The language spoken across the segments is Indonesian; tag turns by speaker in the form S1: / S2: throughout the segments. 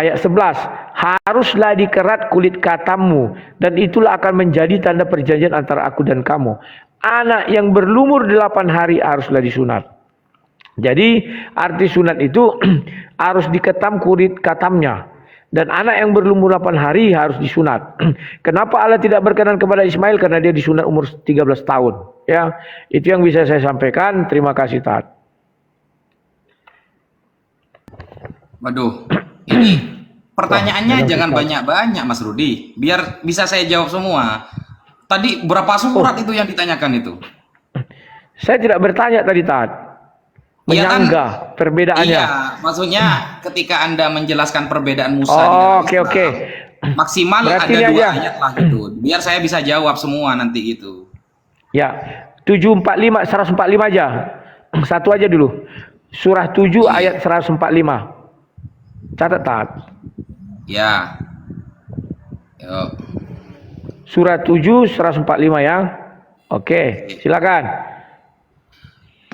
S1: ayat 11, haruslah dikerat kulit katammu dan itulah akan menjadi tanda perjanjian antara aku dan kamu. Anak yang berlumur 8 hari haruslah disunat. Jadi arti sunat itu harus diketam kulit katamnya. Dan anak yang berlumur 8 hari harus disunat. Kenapa Allah tidak berkenan kepada Ismail? Karena dia disunat umur 13 tahun. Ya, itu yang bisa saya sampaikan. Terima kasih, Tat.
S2: Waduh, ini pertanyaannya jangan banyak-banyak, Mas Rudi. Biar bisa saya jawab semua. Tadi berapa surat itu yang ditanyakan itu?
S1: Saya tidak bertanya tadi, Tat. Menyanggah perbedaannya.
S2: Iya, maksudnya ketika Anda menjelaskan perbedaan Musa di dalam
S1: Oke.
S2: maksimal
S1: Berarti
S2: ada 2
S1: aja.
S2: ayat lah gitu. Biar saya bisa jawab semua nanti itu.
S1: Ya, 745, 145 aja. Satu aja dulu. Surah 7 ayat 145. Catat, Tat.
S2: Ya. Yuk.
S1: Surah 7, 145 ya. Oke, silakan.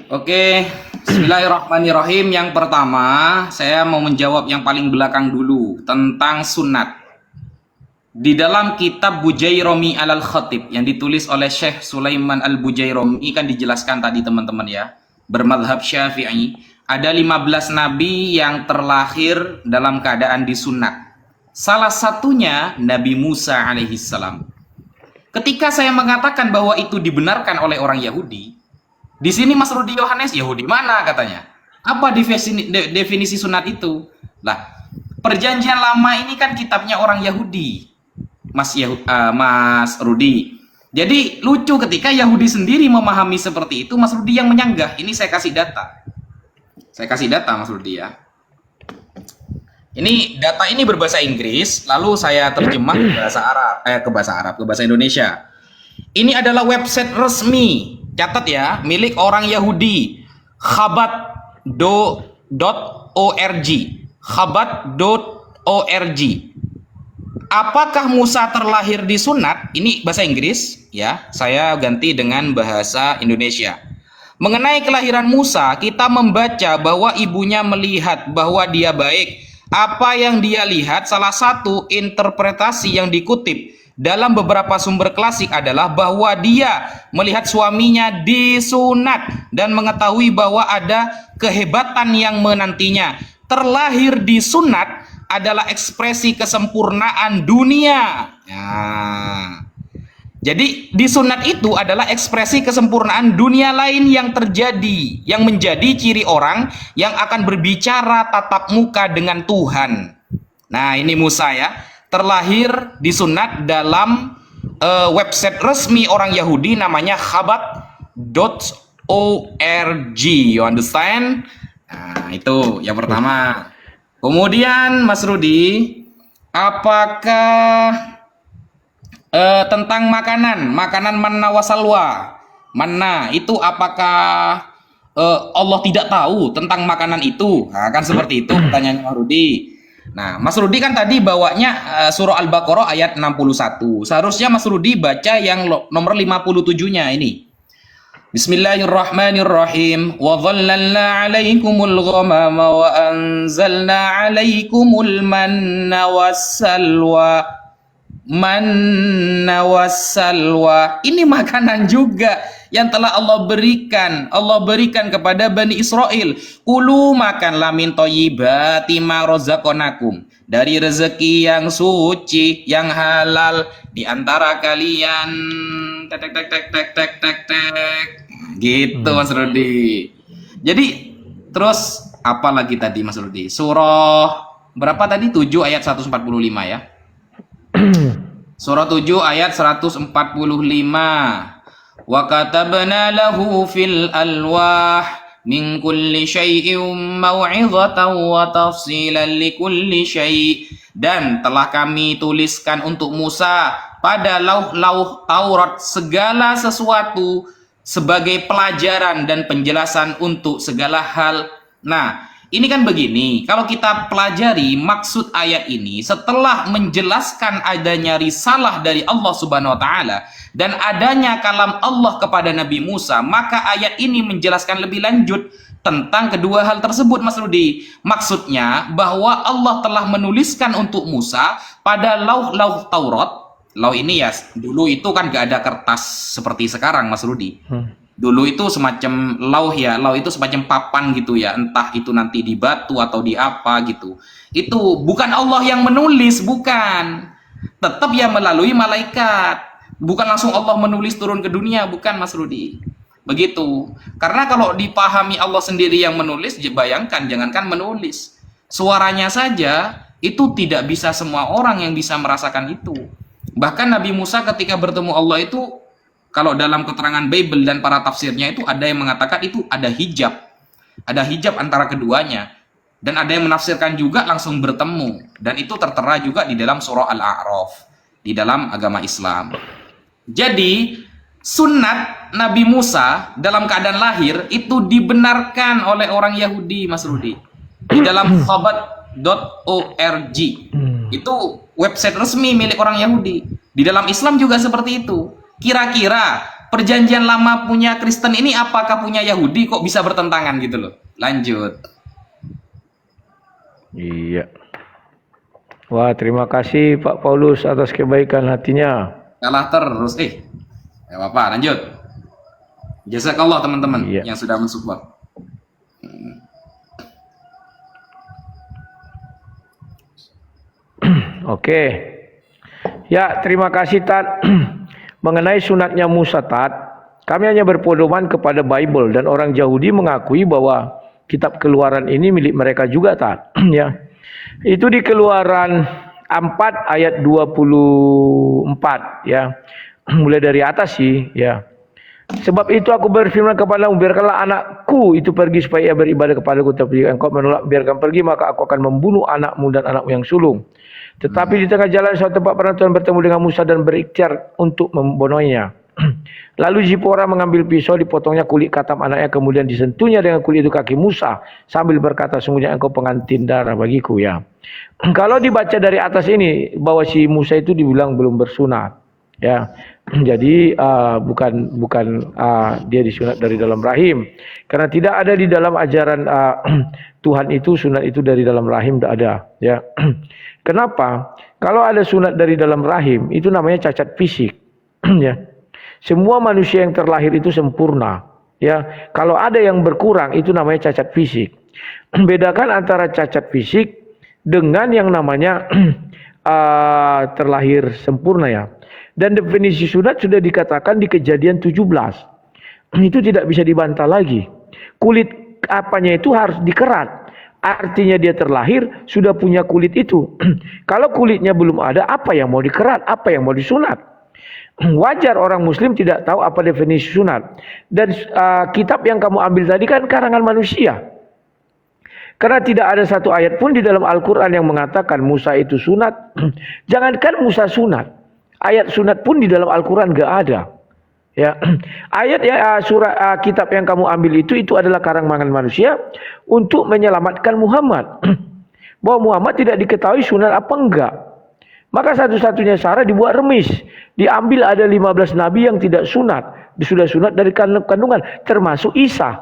S2: Oke, bismillahirrahmanirrahim. Yang pertama, saya mau menjawab yang paling belakang dulu tentang sunat. Di dalam kitab Bujairomi al-Khatib yang ditulis oleh Syekh Sulaiman al-Bujairomi, kan dijelaskan tadi teman-teman ya, bermadhab Syafi'i, ada 15 nabi yang terlahir dalam keadaan disunat. Salah satunya Nabi Musa alaihissalam. Ketika saya mengatakan bahwa itu dibenarkan oleh orang Yahudi, di sini Mas Rudi Yohanes, Yahudi mana katanya? Apa definisi sunat itu? Lah, perjanjian lama ini kan kitabnya orang Yahudi, Mas Rudi. Jadi lucu ketika Yahudi sendiri memahami seperti itu, Mas Rudi yang menyanggah. Ini saya kasih data. Saya kasih data, Mas Rudi ya. Ini data ini berbahasa Inggris, lalu saya terjemah ke bahasa Indonesia. Ini adalah website resmi. Catat ya, milik orang Yahudi, Chabad.org. Chabad.org. Apakah Musa terlahir di sunat? Ini bahasa Inggris ya, saya ganti dengan bahasa Indonesia. Mengenai kelahiran Musa, kita membaca bahwa ibunya melihat bahwa dia baik. Apa yang dia lihat, salah satu interpretasi yang dikutip dalam beberapa sumber klasik adalah bahwa dia melihat suaminya disunat dan mengetahui bahwa ada kehebatan yang menantinya. Terlahir di sunat adalah ekspresi kesempurnaan dunia. Nah, jadi di sunat itu adalah ekspresi kesempurnaan dunia lain yang terjadi, yang menjadi ciri orang yang akan berbicara tatap muka dengan Tuhan. Nah, ini Musa ya, terlahir di sunat dalam website resmi orang Yahudi namanya Chabad.org. You understand? Nah, itu yang pertama. Kemudian Mas Rudi, apakah tentang makanan manna wasalwa, manna itu apakah Allah tidak tahu tentang makanan itu? Nah, kan seperti itu pertanyaan Mas Rudi. Nah, Mas Rudi kan tadi bawanya surah Al-Baqarah ayat 61. Seharusnya Mas Rudi baca yang nomor 57-nya ini. Bismillahirrahmanirrahim. Wa dhallalna 'alaikumul ghamama wa anzalna 'alaikumul manna wassalwa. Manna wassalwa. Ini makanan juga yang telah Allah berikan kepada Bani Israel. Kulu makanlah min thayyibati ma razaqnakum, dari rezeki yang suci, yang halal di antara kalian. Gitu Mas Rudi. Jadi terus apa lagi tadi Mas Rudi? Surah berapa tadi? 7 ayat 145 ya. Surah 7 ayat 145. Wa katabna lahu fil alwah min kulli syai'in mau'izatan wa tafsilan likulli syai'. Dan telah kami tuliskan untuk Musa pada lauh-lauh Taurat segala sesuatu sebagai pelajaran dan penjelasan untuk segala hal. Nah, ini kan begini, kalau kita pelajari maksud ayat ini setelah menjelaskan adanya risalah dari Allah Subhanahu wa taala dan adanya kalam Allah kepada Nabi Musa, maka ayat ini menjelaskan lebih lanjut tentang kedua hal tersebut, Mas Rudi. Maksudnya bahwa Allah telah menuliskan untuk Musa pada lauh Taurat. Lauh ini ya, dulu itu kan gak ada kertas seperti sekarang, Mas Rudi. Dulu itu semacam lauh ya, lauh itu semacam papan gitu ya, entah itu nanti di batu atau di apa gitu. Itu bukan Allah yang menulis, bukan. Tetap ya melalui malaikat. Bukan langsung Allah menulis turun ke dunia, bukan, Mas Rudi. Begitu. Karena kalau dipahami Allah sendiri yang menulis, bayangkan, jangankan menulis. Suaranya saja, itu tidak bisa semua orang yang bisa merasakan itu. Bahkan Nabi Musa ketika bertemu Allah itu, kalau dalam keterangan Bible dan para tafsirnya itu ada yang mengatakan itu ada hijab. Ada hijab antara keduanya. Dan ada yang menafsirkan juga langsung bertemu. Dan itu tertera juga di dalam surah Al-A'raf. Di dalam agama Islam. Jadi, sunat Nabi Musa dalam keadaan lahir itu dibenarkan oleh orang Yahudi, Mas Rudi. Di dalam khabat.org. Itu website resmi milik orang Yahudi. Di dalam Islam juga seperti itu. Kira-kira perjanjian lama punya Kristen ini apakah punya Yahudi, kok bisa bertentangan gitu loh. Lanjut.
S1: Iya. Wah, terima kasih Pak Paulus atas kebaikan hatinya.
S2: Kalah terus. Gak apa-apa, lanjut. Jazakallah teman-teman yang sudah mensupport.
S1: Oke. Ya, terima kasih Tat. Mengenai sunatnya Musa Tat, kami hanya berpedoman kepada Bible dan orang Yahudi mengakui bahwa kitab Keluaran ini milik mereka juga Tat. Ya. Itu di Keluaran 4 ayat 24 ya. Mulai dari atas sih ya. Sebab itu aku berfirman kepadamu, biarkanlah anakku itu pergi supaya ia beribadah kepadaku, tapi engkau menolak, biarkan pergi maka aku akan membunuh anakmu dan anakmu yang sulung. Tetapi di tengah jalan suatu tempat pernah Tuhan bertemu dengan Musa dan berikhtiar untuk membunuhnya. Lalu Zipora mengambil pisau, dipotongnya kulit katam anaknya, kemudian disentuhnya dengan kulit itu kaki Musa sambil berkata, sungguhnya engkau pengantin darah bagiku ya. Kalau dibaca dari atas ini bahwa si Musa itu dibilang belum bersunat ya. Jadi bukan dia disunat dari dalam rahim, karena tidak ada di dalam ajaran Tuhan itu sunat itu dari dalam rahim, tidak ada ya. Kenapa? Kalau ada sunat dari dalam rahim itu namanya cacat fisik ya. Semua manusia yang terlahir itu sempurna ya. Kalau ada yang berkurang itu namanya cacat fisik. Bedakan antara cacat fisik dengan yang namanya terlahir sempurna ya. Dan definisi sunat sudah dikatakan di Kejadian 17. Itu tidak bisa dibantah lagi. Kulit apanya itu harus dikerat. Artinya dia terlahir sudah punya kulit itu. Kalau kulitnya belum ada, apa yang mau dikerat? Apa yang mau disunat? Wajar orang muslim tidak tahu apa definisi sunat. Dan kitab yang kamu ambil tadi kan karangan manusia. Karena tidak ada satu ayat pun di dalam Al-Quran yang mengatakan Musa itu sunat. Jangankan Musa sunat, ayat sunat pun di dalam Al-Quran gak ada. Ya, ayat ya surah kitab yang kamu ambil itu adalah karangan manusia untuk menyelamatkan Muhammad. Bahwa Muhammad tidak diketahui sunat apa enggak. Maka satu-satunya cara dibuat remis. Diambil ada 15 nabi yang tidak sunat, sudah sunat dari kandungan, termasuk Isa.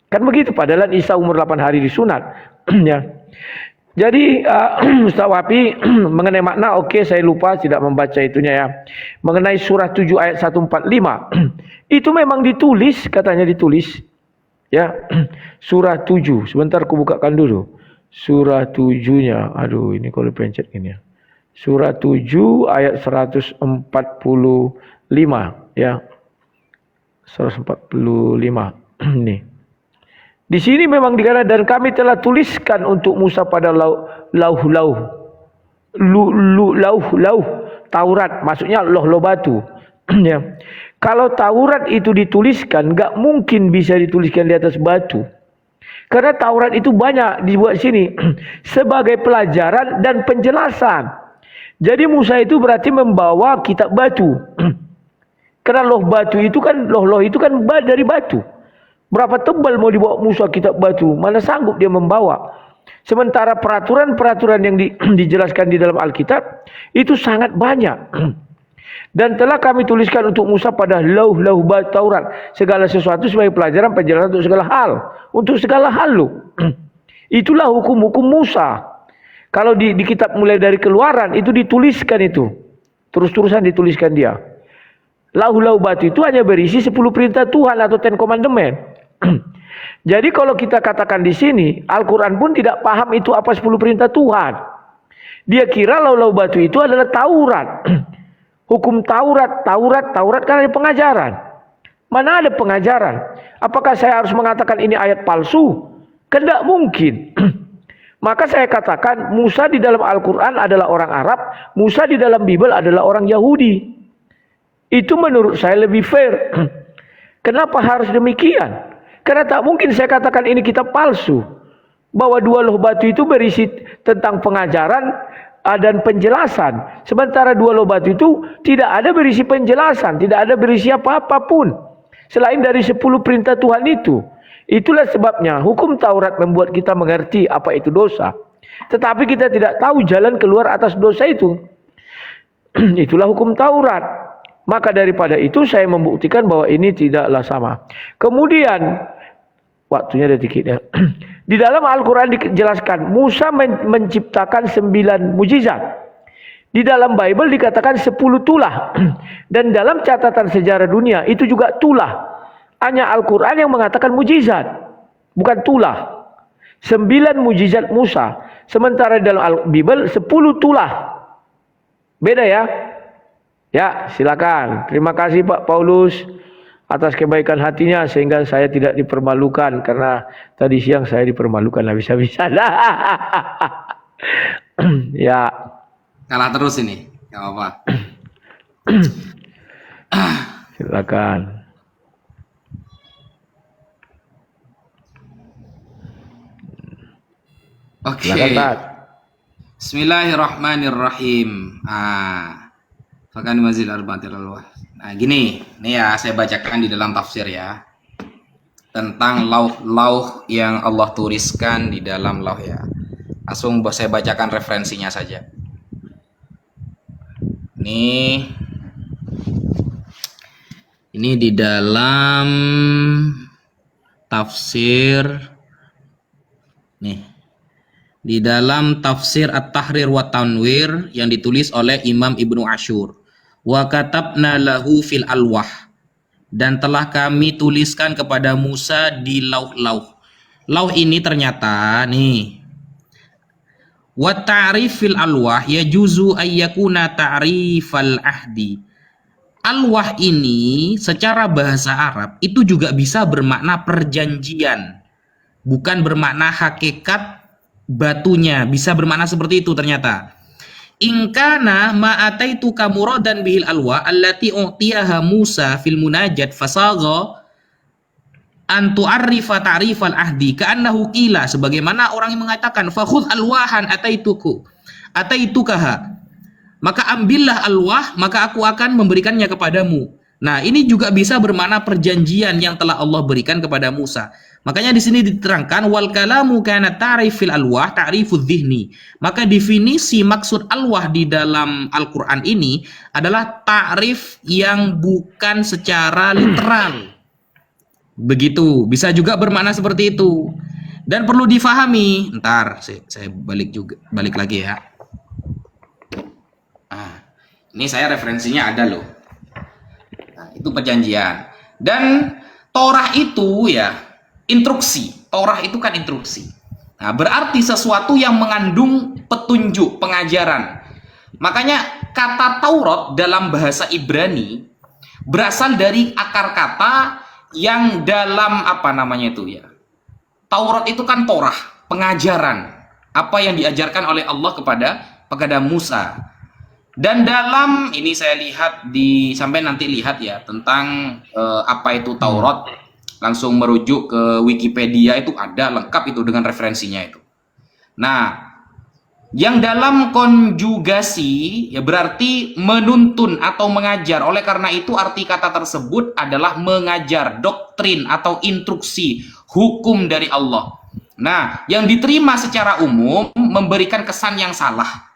S1: Kan begitu, padahal Isa umur 8 hari disunat. Ya. Jadi Ustaz Wapi mengenai makna oke, saya lupa tidak membaca itunya ya. Mengenai surah 7 ayat 145 itu memang ditulis, katanya ditulis ya. Surah 7, sebentar aku bukakan dulu. Surah 7-nya. Aduh, ini kalau pencet ini ya. Surah 7 ayat 145 ya. 145 nih. Di sini memang dikatakan dan kami telah tuliskan untuk Musa pada lauh Taurat, maksudnya loh batu. Ya. Kalau Taurat itu dituliskan, nggak mungkin bisa dituliskan di atas batu. Karena Taurat itu banyak dibuat sini sebagai pelajaran dan penjelasan. Jadi Musa itu berarti membawa kitab batu. Karena loh itu kan dari batu. Berapa tebal mau dibawa Musa kitab batu? Mana sanggup dia membawa? Sementara peraturan-peraturan yang dijelaskan di dalam Alkitab itu sangat banyak. Dan telah kami tuliskan untuk Musa pada lauh-lauh Taurat segala sesuatu sebagai pelajaran penjelasan untuk segala hal. Untuk segala hal loh. Itulah hukum-hukum Musa. Kalau di kitab mulai dari Keluaran itu dituliskan itu. Terus-terusan dituliskan dia. Lauh-lauh batu itu hanya berisi 10 perintah Tuhan atau 10 commandment. Jadi kalau kita katakan di sini, Al-Quran pun tidak paham itu apa 10 perintah Tuhan. Dia kira lauh-lauh batu itu adalah Taurat. Hukum Taurat kan ada pengajaran. Mana ada pengajaran? Apakah saya harus mengatakan ini ayat palsu? Kan tidak mungkin. Maka saya katakan Musa di dalam Al-Quran adalah orang Arab, Musa di dalam Bible adalah orang Yahudi. Itu menurut saya lebih fair. Kenapa harus demikian? Karena tak mungkin saya katakan ini kitab palsu. Bahwa dua loh batu itu berisi tentang pengajaran dan penjelasan. Sementara dua loh batu itu tidak ada berisi penjelasan, tidak ada berisi apa-apapun selain dari 10 perintah Tuhan itu. Itulah sebabnya hukum Taurat membuat kita mengerti apa itu dosa. Tetapi kita tidak tahu jalan keluar atas dosa itu. Itulah hukum Taurat. Maka daripada itu saya membuktikan bahwa ini tidaklah sama. Kemudian waktunya detik ya. Di dalam Al-Quran dijelaskan Musa menciptakan 9 mujizat. Di dalam Bible dikatakan 10 tulah. Dan dalam catatan sejarah dunia itu juga tulah. Hanya Al-Quran yang mengatakan mujizat, bukan tulah. 9 mujizat Musa. Sementara di dalam Bible 10 tulah. Beda ya? Ya, silakan. Terima kasih Pak Paulus atas kebaikan hatinya sehingga saya tidak dipermalukan, karena tadi siang saya dipermalukan habis-habisan. Ya.
S2: Kalah terus ini, nggak apa-apa.
S1: Silakan.
S2: Oke. Bismillahirrahmanirrahim. Fakan mazil arba'atil alwah. Nah gini, nih ya saya bacakan di dalam tafsir ya, tentang lauh-lauh yang Allah tuliskan di dalam lauh ya. Langsung saya bacakan referensinya saja. Ini di dalam tafsir nih. Di dalam tafsir At-Tahrir wa Tanwir yang ditulis oleh Imam Ibnu Ashur. Wa katabna lahu fil alwah, dan telah kami tuliskan kepada Musa di lauh-lauh. Lauh ini ternyata nih, wa ta'rif fil alwah yajuzu ayyakuna ta'rifal ahdi. Alwah ini secara bahasa Arab itu juga bisa bermakna perjanjian, bukan bermakna hakikat batunya, bisa bermakna seperti itu ternyata. Ingkana ma'ataitu kamuradan bihil alwa allati u'tiyaha Musa fil munajat fasagha an tu'arrifa ta'rifal ahdi ka'annahu qila, sebagaimana orang yang mengatakan fakhudh alwahan ataitukaha, maka ambillah alwah maka aku akan memberikannya kepadamu. Nah, ini juga bisa bermakna perjanjian yang telah Allah berikan kepada Musa. Makanya di sini diterangkan wal kalamu kana ta'rif fil alwah ta'rifudz dzihni. Maka definisi maksud alwah di dalam Al-Qur'an ini adalah ta'rif yang bukan secara literal. Begitu, bisa juga bermakna seperti itu. Dan perlu difahami, ntar saya balik lagi ya. Ini saya referensinya ada loh. Nah, itu perjanjian. Dan Torah itu ya instruksi. Torah itu kan instruksi. Nah, berarti sesuatu yang mengandung petunjuk, pengajaran. Makanya kata Taurat dalam bahasa Ibrani berasal dari akar kata yang dalam apa namanya itu ya. Taurat itu kan Torah, pengajaran. Apa yang diajarkan oleh Allah kepada Musa. Dan dalam ini saya lihat sampai nanti lihat ya tentang apa itu Taurat, langsung merujuk ke Wikipedia, itu ada lengkap itu dengan referensinya itu. Nah, yang dalam konjugasi ya berarti menuntun atau mengajar. Oleh karena itu arti kata tersebut adalah mengajar, doktrin atau instruksi, hukum dari Allah. Nah, yang diterima secara umum memberikan kesan yang salah.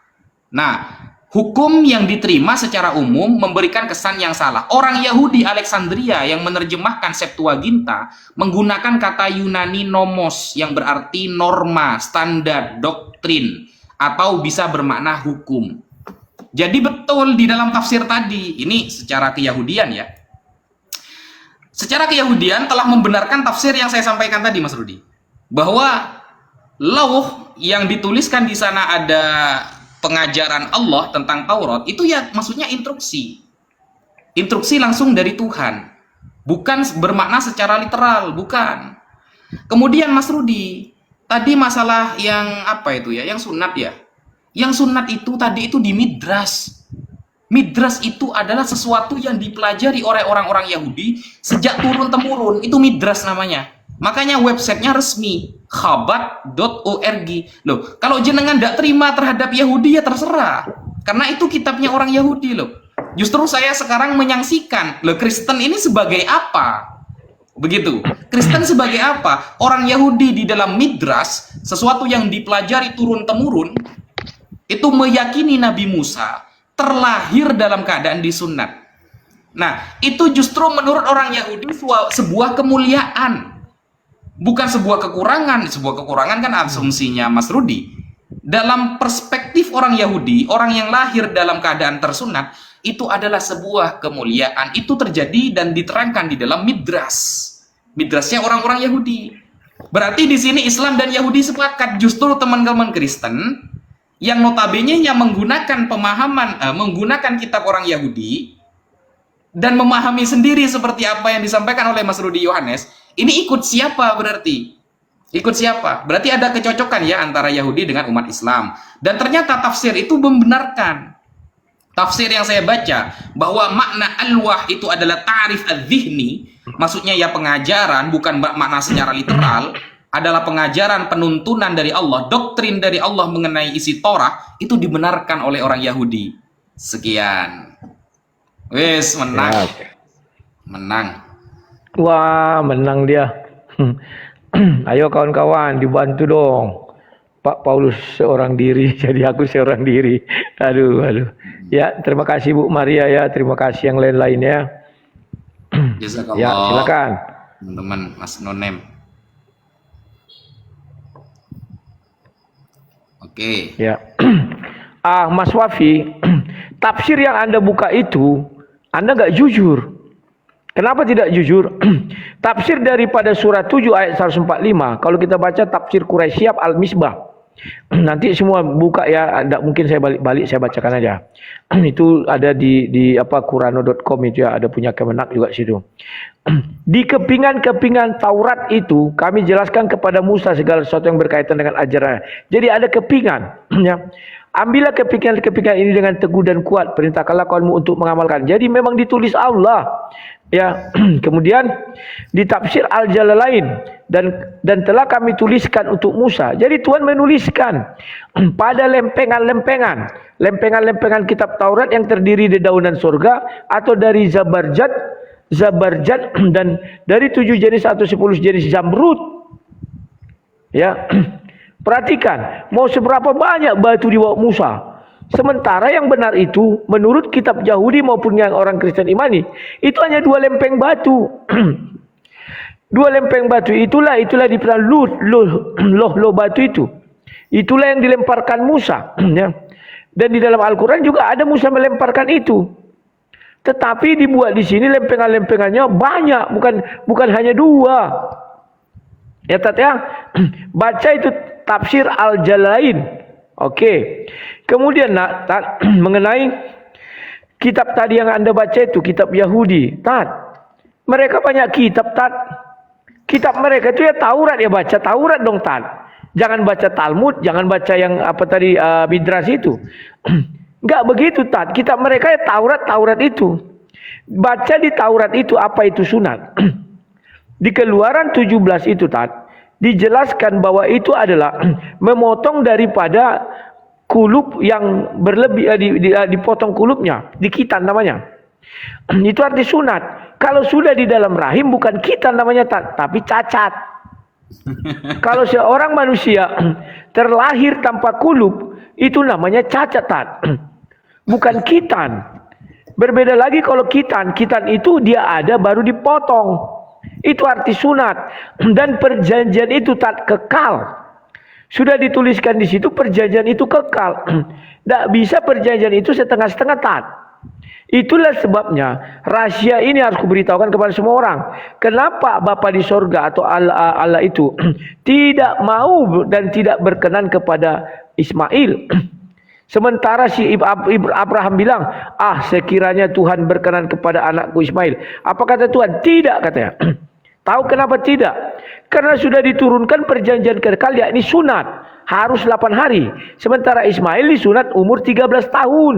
S2: Nah, Hukum yang diterima secara umum memberikan kesan yang salah. Orang Yahudi Alexandria yang menerjemahkan Septuaginta menggunakan kata Yunani nomos yang berarti norma, standar, doktrin, atau bisa bermakna hukum. Jadi betul di dalam tafsir tadi, ini secara keyahudian ya. Secara keyahudian telah membenarkan tafsir yang saya sampaikan tadi, Mas Rudi. Bahwa lauh yang dituliskan di sana ada pengajaran Allah tentang Taurat, itu ya maksudnya instruksi. Instruksi langsung dari Tuhan. Bukan bermakna secara literal, bukan. Kemudian Mas Rudi, tadi masalah yang apa itu ya, yang sunat ya. Yang sunat itu tadi itu di Midras. Midras itu adalah sesuatu yang dipelajari oleh orang-orang Yahudi sejak turun-temurun. Itu Midras namanya. Makanya websitenya resmi, khabat.org. Loh, kalau jenengan tidak terima terhadap Yahudi ya terserah. Karena itu kitabnya orang Yahudi loh. Justru saya sekarang menyaksikan, loh Kristen ini sebagai apa? Begitu. Kristen sebagai apa? Orang Yahudi di dalam Midras, sesuatu yang dipelajari turun-temurun, itu meyakini Nabi Musa terlahir dalam keadaan disunat. Nah, itu justru menurut orang Yahudi sebuah kemuliaan. Bukan sebuah kekurangan. Sebuah kekurangan kan asumsinya Mas Rudi. Dalam perspektif orang Yahudi, orang yang lahir dalam keadaan tersunat, itu adalah sebuah kemuliaan. Itu terjadi dan diterangkan di dalam Midras. Midrasnya orang-orang Yahudi. Berarti di sini Islam dan Yahudi sepakat. Justru teman-teman Kristen yang notabene-nya menggunakan pemahaman, menggunakan kitab orang Yahudi dan memahami sendiri seperti apa yang disampaikan oleh Mas Rudi Yohanes, ini ikut siapa berarti? Ikut siapa? Berarti ada kecocokan ya antara Yahudi dengan umat Islam. Dan ternyata tafsir itu membenarkan. Tafsir yang saya baca bahwa makna al-wah itu adalah ta'rif adz-dzihni, maksudnya ya pengajaran, bukan makna secara literal, adalah pengajaran penuntunan dari Allah, doktrin dari Allah mengenai isi Torah, itu dibenarkan oleh orang Yahudi. Sekian. Wes, menang.
S1: Ya.
S2: Menang.
S1: Wah, menang dia. Ayo kawan-kawan, dibantu dong. Pak Paulus seorang diri, jadi aku seorang diri. Aduh. Ya, terima kasih Bu Maria ya, terima kasih yang lain-lainnya.
S2: Jazakallah.
S1: Ya, silakan.
S2: Teman-teman, Mas Nonem. Oke.
S1: Ya. Mas Wafi, tafsir yang Anda buka itu, Anda nggak jujur. Kenapa tidak jujur? Tafsir daripada surah 7 ayat 145, kalau kita baca tafsir Quraisyab Al-Misbah. Nanti semua buka ya, tidak mungkin saya balik-balik, saya bacakan aja. Itu ada di Qurano.com itu ya, ada punya Kemenak juga situ. Di kepingan-kepingan Taurat itu kami jelaskan kepada Musa segala sesuatu yang berkaitan dengan ajaran. Jadi ada kepingan ya. Ambillah kepingan-kepingan ini dengan teguh dan kuat, perintahkanlah kaummu untuk mengamalkan. Jadi memang ditulis Allah ya. Kemudian di tafsir Al-Jalalain dan telah kami tuliskan untuk Musa. Jadi Tuhan menuliskan pada lempengan-lempengan kitab Taurat yang terdiri dari daunan surga atau dari zabarjad dan dari 7 jenis atau 10 jenis zamrud. Ya. Perhatikan, mau seberapa banyak batu dibawa Musa. Sementara yang benar itu, menurut kitab Yahudi maupun yang orang Kristen imani, itu hanya 2 lempeng batu. 2 lempeng batu itulah dibilang loh batu itu. Itulah yang dilemparkan Musa. Ya. Dan di dalam Al-Quran juga ada Musa melemparkan itu. Tetapi dibuat di sini lempengan-lempengannya banyak, bukan hanya 2. Ya Tat ya, baca itu tafsir Al-Jalalain. Oke. Kemudian mengenai kitab tadi yang Anda baca itu, kitab Yahudi. Tat, mereka banyak kitab, Tat. Kitab mereka itu ya Taurat, ya baca Taurat dong, Tat. Jangan baca Talmud, jangan baca yang apa tadi Midras itu. Enggak begitu, Tat. Kitab mereka ya Taurat itu. Baca di Taurat itu apa itu sunat. Di Keluaran 17 itu, Tat, dijelaskan bahwa itu adalah memotong daripada kulub yang berlebih, dipotong kulubnya, dikitan namanya. Itu arti sunat. Kalau sudah di dalam rahim bukan kitan namanya, Tat, tapi cacat. Kalau seorang manusia terlahir tanpa kulub, itu namanya cacat, Tat. bukan khitan. Berbeda lagi kalau khitan. Khitan itu dia ada baru dipotong. Itu arti sunat. Dan perjanjian itu tak kekal. Sudah dituliskan di situ perjanjian itu kekal. Tidak bisa perjanjian itu setengah-setengah tat. Itulah sebabnya rahasia ini harus kuberitahukan kepada semua orang. Kenapa Bapa di sorga atau Allah itu tidak mau dan tidak berkenan kepada Ismail. Sementara si Abraham bilang, sekiranya Tuhan berkenan kepada anakku Ismail. Apa kata Tuhan? Tidak, katanya. Tahu kenapa tidak? Karena sudah diturunkan perjanjian kekal, yakni sunat. Harus 8 hari. Sementara Ismail disunat umur 13 tahun.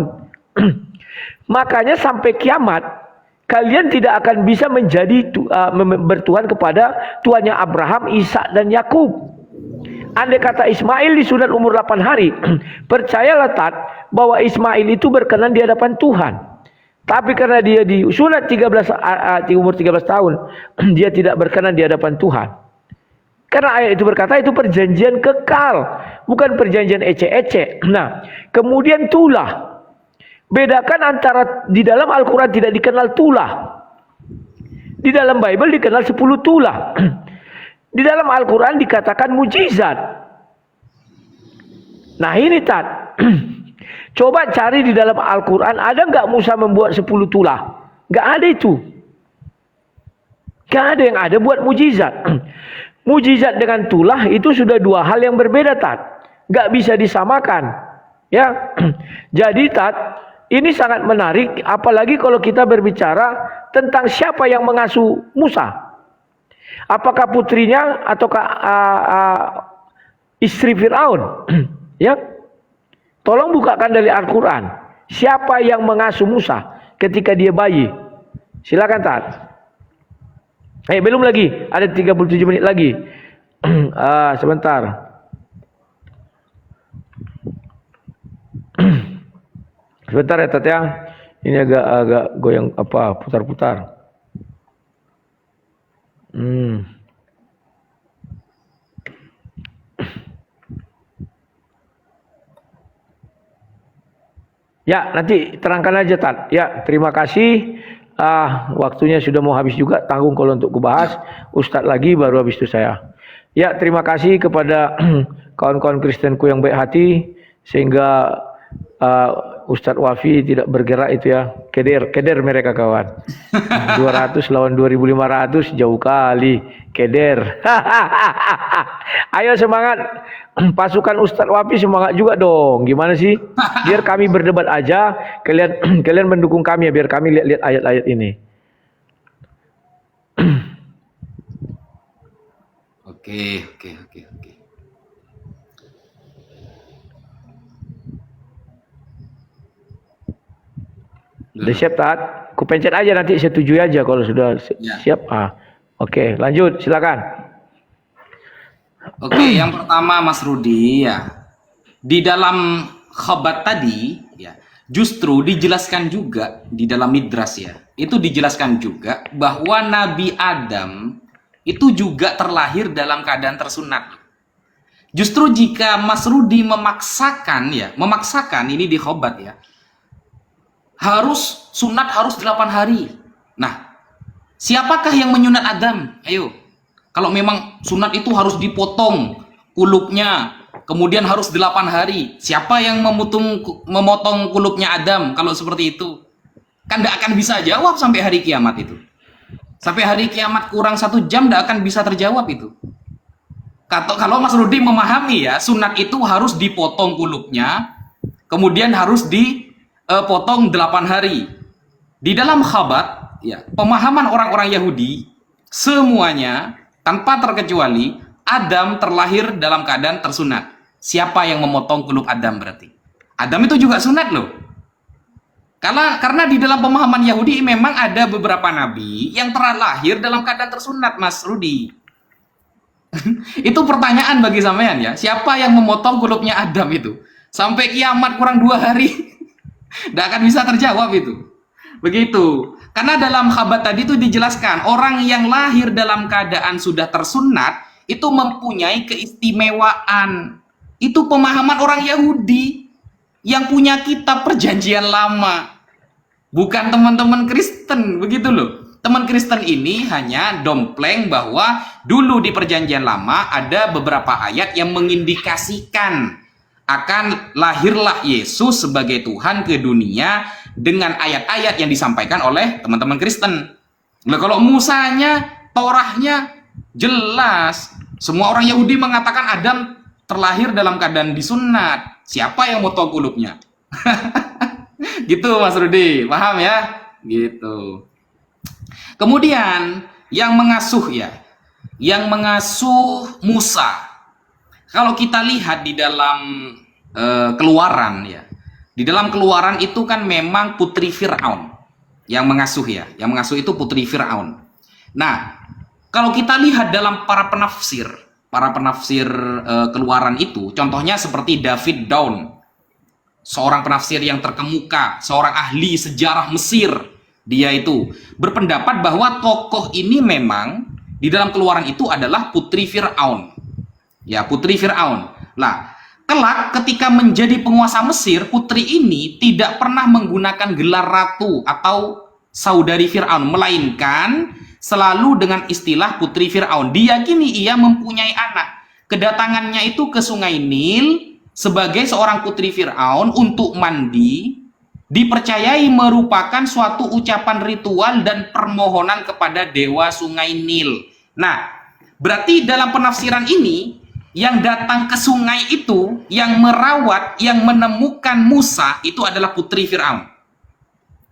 S1: Makanya sampai kiamat, kalian tidak akan bisa menjadi bertuhan kepada tuannya Abraham, Ishak dan Yakub. Andai kata Ismail disunat umur 8 hari, percayalah Tat, bahwa Ismail itu berkenan di hadapan Tuhan. Tapi karena dia disunat umur 13 tahun, dia tidak berkenan di hadapan Tuhan. Karena ayat itu berkata itu perjanjian kekal, bukan perjanjian ecek-ecek. Nah, kemudian tulah. Bedakan antara di dalam Al-Quran tidak dikenal tulah. Di dalam Bible dikenal 10 tulah. Di dalam Al-Quran dikatakan mujizat. Nah ini Tat. Coba cari di dalam Al-Quran, ada nggak Musa membuat 10 tulah? Nggak ada itu. Nggak ada yang ada buat mujizat. Mujizat dengan tulah itu sudah dua hal yang berbeda Tat. Nggak bisa disamakan. Ya, jadi Tat, ini sangat menarik, apalagi kalau kita berbicara tentang siapa yang mengasuh Musa. Apakah putrinya ataukah istri Fir'aun? Ya, tolong bukakan dari Al-Quran. Siapa yang mengasuh Musa ketika dia bayi? Silakan Tat. Belum lagi, ada 37 menit lagi. Sebentar. Sebentar ya Tat ya. Ini agak goyang putar-putar. Ya, nanti terangkan aja Tat. Ya, terima kasih. Waktunya sudah mau habis juga, tanggung kalau untuk kubahas. Ustadz lagi baru habis itu saya. Ya, terima kasih kepada kawan-kawan Kristenku yang baik hati sehingga Ustadz Wafi tidak bergerak itu ya. Keder mereka kawan. 200 lawan 2.500 jauh kali. Keder. Ayo semangat. Pasukan Ustadz Wafi semangat juga dong. Gimana sih? Biar kami berdebat aja. Kalian mendukung kami ya. Biar kami lihat-lihat ayat-ayat ini.
S2: Oke.
S1: Udah siap Tat? Kupencet aja nanti setuju aja kalau sudah siap. Oke, lanjut silakan.
S2: Oke, yang pertama Mas Rudi ya. Di dalam khabat tadi ya, justru dijelaskan juga di dalam Midras ya. Itu dijelaskan juga bahwa Nabi Adam itu juga terlahir dalam keadaan tersunat. Justru jika Mas Rudi memaksakan ini di khabat ya. Harus sunat harus 8 hari. Nah, siapakah yang menyunat Adam? Ayo. Kalau memang sunat itu harus dipotong kulupnya, kemudian harus 8 hari. Siapa yang memotong kulupnya Adam kalau seperti itu? Kan tidak akan bisa jawab sampai hari kiamat itu. Sampai hari kiamat kurang 1 jam tidak akan bisa terjawab itu. Kalau Mas Rudi memahami ya, sunat itu harus dipotong kulupnya, kemudian harus potong 8 hari. Di dalam khabat, ya, pemahaman orang-orang Yahudi, semuanya tanpa terkecuali Adam terlahir dalam keadaan tersunat. Siapa yang memotong kulup Adam berarti? Adam itu juga sunat loh. Karena di dalam pemahaman Yahudi memang ada beberapa nabi yang terlahir dalam keadaan tersunat, Mas Rudi. Itu pertanyaan bagi sampean ya. Siapa yang memotong kulupnya Adam itu? Sampai kiamat kurang 2 hari. Tidak akan bisa terjawab itu. Begitu. Karena dalam khabar tadi itu dijelaskan, orang yang lahir dalam keadaan sudah tersunat itu mempunyai keistimewaan. Itu pemahaman orang Yahudi. yang punya kitab perjanjian lama, bukan teman-teman Kristen, begitu loh. Teman Kristen ini hanya dompleng bahwa dulu di perjanjian lama ada beberapa ayat yang mengindikasikan akan lahirlah Yesus sebagai Tuhan ke dunia dengan ayat-ayat yang disampaikan oleh teman-teman Kristen. Nah, kalau Musanya, Torahnya jelas. Semua orang Yahudi mengatakan Adam terlahir dalam keadaan disunat. Siapa yang mau tahu kulupnya? Gitu Mas Rudi, paham ya? Gitu. Kemudian yang mengasuh Musa. Kalau kita lihat di dalam Keluaran ya, di dalam Keluaran itu kan memang putri Firaun yang mengasuh ya, yang mengasuh itu putri Firaun. Nah, kalau kita lihat dalam para penafsir Keluaran itu, contohnya seperti David Daun, seorang penafsir yang terkemuka, seorang ahli sejarah Mesir. Dia itu berpendapat bahwa tokoh ini memang di dalam Keluaran itu adalah putri Firaun. Ya, putri Firaun. Nah, kelak ketika menjadi penguasa Mesir, putri ini tidak pernah menggunakan gelar ratu atau saudari Firaun, melainkan selalu dengan istilah putri Firaun. Diyakini ia mempunyai anak. Kedatangannya itu ke Sungai Nil sebagai seorang putri Firaun untuk mandi dipercayai merupakan suatu ucapan ritual dan permohonan kepada dewa Sungai Nil. Nah, berarti dalam penafsiran ini yang datang ke sungai itu, yang merawat, yang menemukan Musa itu adalah putri Firaun.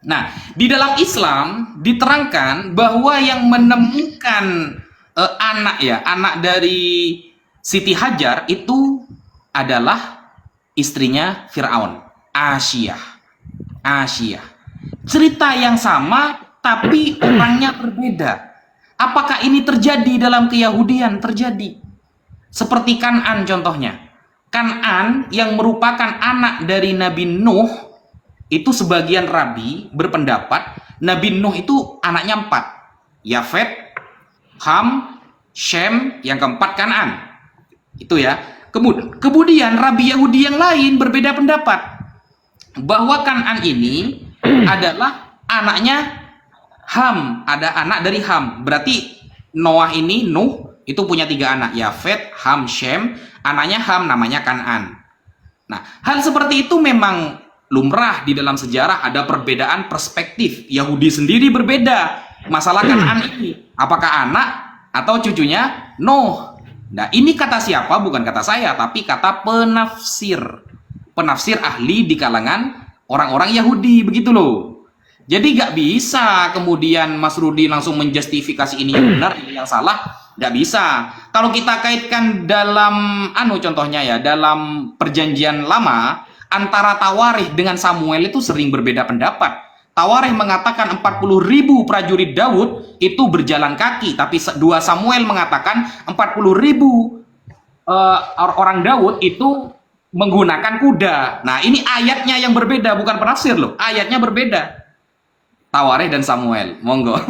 S2: Nah, di dalam Islam diterangkan bahwa yang menemukan anak dari Siti Hajar itu adalah istrinya Firaun, Asyah. Cerita yang sama tapi orangnya berbeda. Apakah ini terjadi dalam keyahudian? Terjadi. Seperti Kan'an contohnya. Kan'an yang merupakan anak dari Nabi Nuh, itu sebagian rabi berpendapat Nabi Nuh itu anaknya 4. Yafet, Ham, Shem, yang keempat Kan'an. Itu ya. Kemudian rabi Yahudi yang lain berbeda pendapat bahwa Kan'an ini adalah anaknya Ham, ada anak dari Ham. Berarti Nuh itu punya 3 anak, Yafet, Ham, Shem. Anaknya Ham namanya Kan'an. Nah, hal seperti itu memang lumrah di dalam sejarah. Ada perbedaan perspektif. Yahudi sendiri berbeda masalah Kan'an ini. Apakah anak atau cucunya Nuh? Nah, ini kata siapa? Bukan kata saya, tapi kata penafsir ahli di kalangan orang-orang Yahudi, begitu loh. Jadi gak bisa kemudian Mas Rudi langsung menjustifikasi ini yang benar, ini yang salah. Gak bisa. Kalau kita kaitkan dalam contohnya ya, dalam perjanjian lama antara Tawarikh dengan Samuel itu sering berbeda pendapat. Tawarikh mengatakan 40.000 prajurit Daud itu berjalan kaki, tapi 2 Samuel mengatakan 40.000 orang Daud itu menggunakan kuda. Nah, ini ayatnya yang berbeda, bukan penafsir loh. Ayatnya berbeda. Tawarikh dan Samuel. Monggo.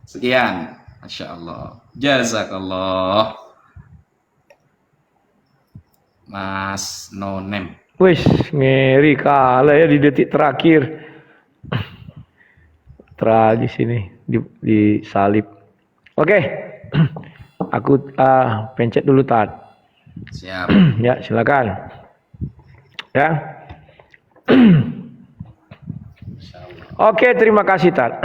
S2: Sekian. Masya Allah. Jazakallah. Mas Nonem.
S1: Wis, ngeri kalah ya di detik terakhir. Tragis ini disalib. Oke. Aku pencet dulu Tat.
S2: Siap.
S1: Ya, silakan. Ya. Oke, terima kasih Tat.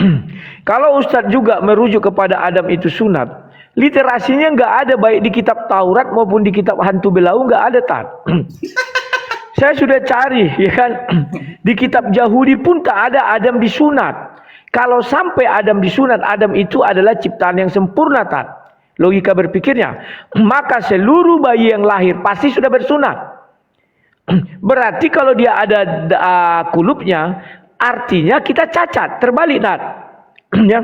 S1: Kalau Ustadz juga merujuk kepada Adam itu sunat, literasinya nggak ada baik di kitab Taurat maupun di kitab Hantu Belau, nggak ada Tat. Saya sudah cari, ya kan, di kitab Yahudi pun tak ada Adam disunat. Kalau sampai Adam disunat, Adam itu adalah ciptaan yang sempurna Tat. Logika berpikirnya, maka seluruh bayi yang lahir pasti sudah bersunat. Berarti kalau dia ada kulupnya, artinya kita cacat, terbalik Tat. Ya.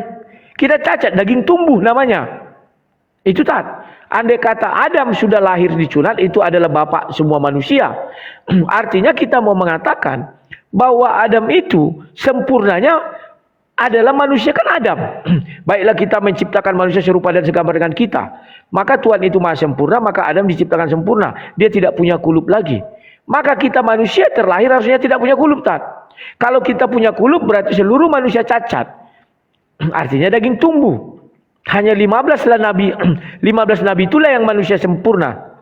S1: Kita cacat, daging tumbuh namanya. Itu Tat. Andai kata Adam sudah lahir disunat, itu adalah bapak semua manusia. Artinya kita mau mengatakan bahwa Adam itu sempurnanya adalah manusia kan Adam. Baiklah kita menciptakan manusia serupa dan segambar dengan kita. Maka Tuhan itu maha sempurna, maka Adam diciptakan sempurna. Dia tidak punya kulup lagi. Maka kita manusia terlahir harusnya tidak punya kulub, Tat. Kalau kita punya kulub berarti seluruh manusia cacat. Artinya daging tumbuh. Hanya 15 lah nabi. 15 nabi itulah yang manusia sempurna.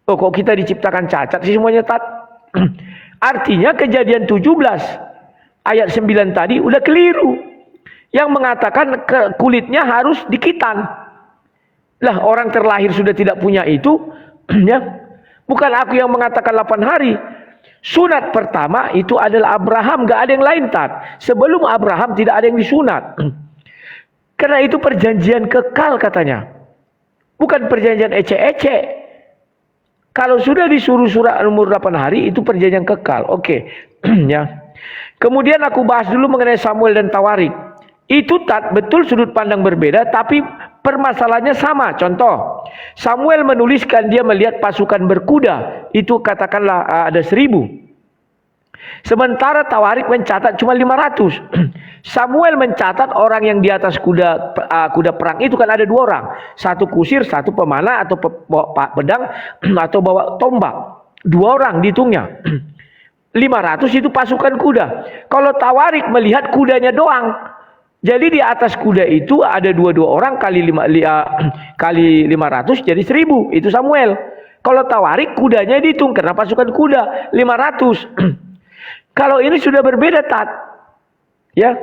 S1: Oh, kok kita diciptakan cacat sih semuanya, Tat? Artinya kejadian 17 ayat 9 tadi udah keliru. Yang mengatakan kulitnya harus dikitan. Lah orang terlahir sudah tidak punya itu, ya. Bukan aku yang mengatakan 8 hari. Sunat pertama itu adalah Abraham, gak ada yang lain, Tat. Sebelum Abraham tidak ada yang disunat. Karena itu perjanjian kekal katanya. Bukan perjanjian ecek-ecek. Kalau sudah disuruh surah umur 8 hari itu perjanjian kekal. Oke. Ya. Kemudian aku bahas dulu mengenai Samuel dan Tawarik. Itu, Tat, betul sudut pandang berbeda tapi permasalahannya sama. Contoh, Samuel menuliskan dia melihat pasukan berkuda. Itu katakanlah ada 1000. Sementara Tawarik mencatat cuma 500. Samuel mencatat orang yang di atas kuda perang itu kan ada 2 orang. Satu kusir, satu pemanah atau pedang atau bawa tombak. 2 orang dihitungnya. 500 itu pasukan kuda. Kalau Tawarik melihat kudanya doang. Jadi di atas kuda itu ada 22 orang kali 500 jadi 1000. Itu Samuel. Kalau Tawarik kudanya dihitung karena pasukan kuda 500. Kalau ini sudah berbeda, Tat. Ya.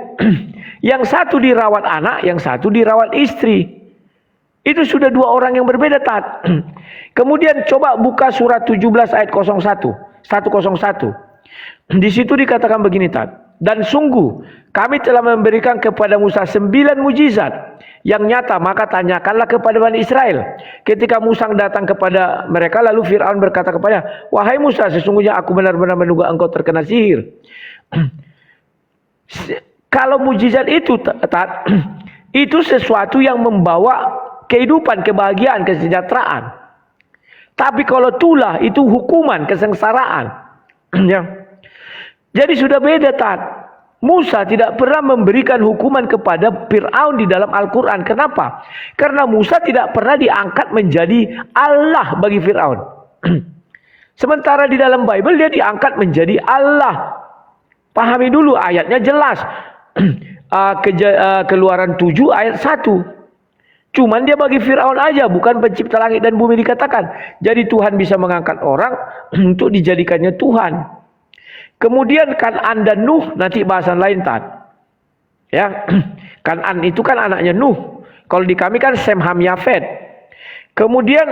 S1: Yang satu dirawat anak, yang satu dirawat istri. Itu sudah 2 orang yang berbeda, Tat. Kemudian coba buka surat 17 ayat 101. Di situ dikatakan begini, Tat. Dan sungguh kami telah memberikan kepada Musa 9 mujizat yang nyata, maka tanyakanlah kepada Bani Israel. Ketika Musa datang kepada mereka, lalu Fir'aun berkata kepadanya, wahai Musa, sesungguhnya aku benar-benar menduga engkau terkena sihir. Kalau mujizat itu, Tat, itu sesuatu yang membawa kehidupan, kebahagiaan, kesejahteraan. Tapi kalau tulah itu hukuman, kesengsaraan. Ya. Jadi sudah beda, Tat. Musa tidak pernah memberikan hukuman kepada Fir'aun di dalam Al-Quran. Kenapa? Karena Musa tidak pernah diangkat menjadi Allah bagi Fir'aun. Sementara di dalam Bible dia diangkat menjadi Allah. Pahami dulu ayatnya jelas. Keluaran 7 ayat 1. Cuman dia bagi Fir'aun aja, bukan pencipta langit dan bumi dikatakan. Jadi Tuhan bisa mengangkat orang untuk dijadikannya Tuhan. Kemudian Kan'an dan Nuh nanti bahasan lain, Tat. Ya, Kan'an itu kan anaknya Nuh. Kalau di kami kan Sem, Ham, Yafet. Kemudian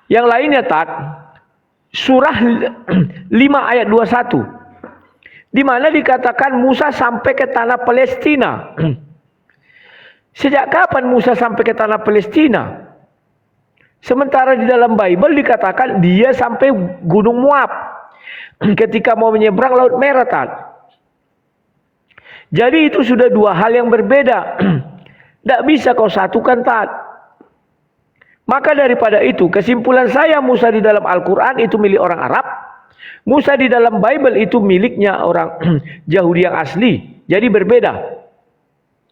S1: yang lainnya, Tat. Surah 5 ayat 21. Di mana dikatakan Musa sampai ke tanah Palestina. Sejak kapan Musa sampai ke tanah Palestina? Sementara di dalam Bible dikatakan dia sampai Gunung Moab. Ketika mau menyeberang Laut Merah, Tat. Jadi itu sudah 2 hal yang berbeda. Tidak bisa kau satukan, Tat. Maka daripada itu, kesimpulan saya Musa di dalam Al-Quran itu milik orang Arab. Musa di dalam Bible itu miliknya orang Yahudi yang asli. Jadi berbeda.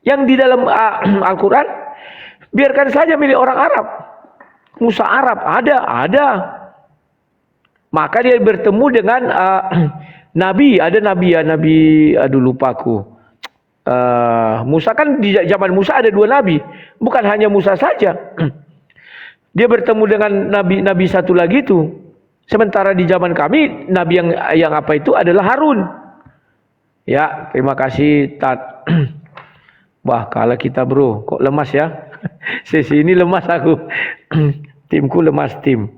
S1: Yang di dalam Al-Quran, biarkan saja milik orang Arab. Musa Arab, ada. Maka dia bertemu dengan Nabi. Ada Nabi ya, aduh lupa aku. Musa kan di zaman Musa ada 2 Nabi. Bukan hanya Musa saja. Dia bertemu dengan Nabi satu lagi itu. Sementara di zaman kami, Nabi yang apa itu adalah Harun. Ya, terima kasih, Tat. Wah, kalah kita, bro. Kok lemas ya? Sesi ini lemas aku. Timku lemas, tim.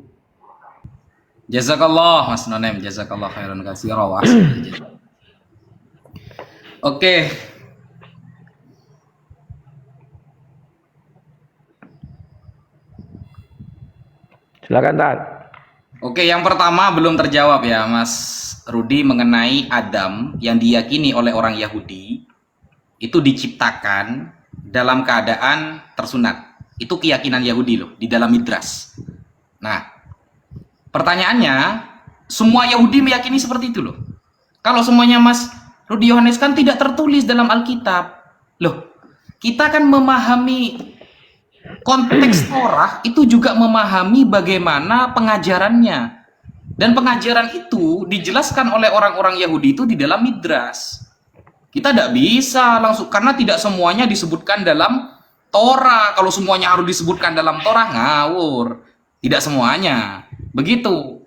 S2: Jazakallah Mas Nonem, jazakallah khairan katsira wa Oke.
S1: Silakan, Tat.
S2: Oke, yang pertama belum terjawab ya Mas Rudi mengenai Adam yang diyakini oleh orang Yahudi itu diciptakan dalam keadaan tersunat. Itu keyakinan Yahudi loh di dalam Midrash. Nah, pertanyaannya, semua Yahudi meyakini seperti itu loh. Kalau semuanya Mas Rudi Yohanes kan tidak tertulis dalam Alkitab. Loh, kita kan memahami konteks Torah itu juga memahami bagaimana pengajarannya. Dan pengajaran itu dijelaskan oleh orang-orang Yahudi itu di dalam Midras. Kita tidak bisa langsung, karena tidak semuanya disebutkan dalam Torah. Kalau semuanya harus disebutkan dalam Torah, ngawur. Tidak semuanya. Begitu.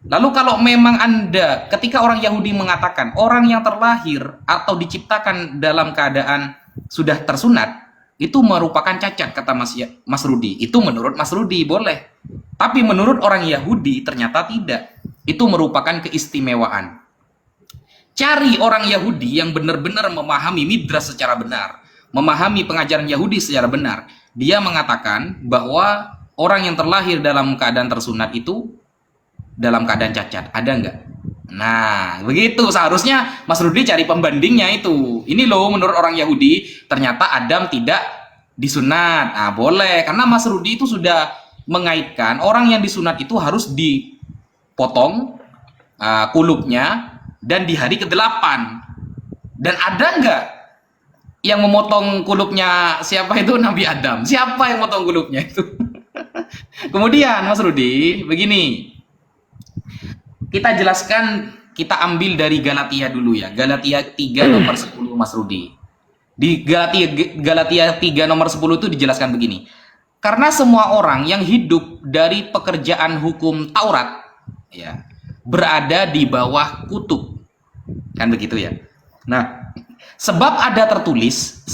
S2: Lalu kalau memang Anda, ketika orang Yahudi mengatakan orang yang terlahir atau diciptakan dalam keadaan sudah tersunat, itu merupakan cacat, kata Mas Rudi. Itu menurut Mas Rudi, boleh. Tapi menurut orang Yahudi ternyata tidak. Itu merupakan keistimewaan. Cari orang Yahudi yang benar-benar memahami Midras secara benar, memahami pengajaran Yahudi secara benar. Dia mengatakan bahwa orang yang terlahir dalam keadaan tersunat itu dalam keadaan cacat. Ada nggak? Nah, begitu. Seharusnya Mas Rudi cari pembandingnya itu. Ini loh, menurut orang Yahudi, ternyata Adam tidak disunat. Nah, boleh. Karena Mas Rudi itu sudah mengaitkan orang yang disunat itu harus dipotong kulupnya dan di hari ke-8. Dan ada nggak yang memotong kulupnya? Siapa itu? Nabi Adam. Siapa yang memotong kulupnya itu? Kemudian Mas Rudi, begini. Kita jelaskan, kita ambil dari Galatia dulu ya. Galatia 3 nomor 10 Mas Rudi. Di Galatia 3 nomor 10 itu dijelaskan begini. Karena semua orang yang hidup dari pekerjaan hukum Taurat ya, berada di bawah kutuk. Kan begitu ya. Nah, sebab ada tertulis,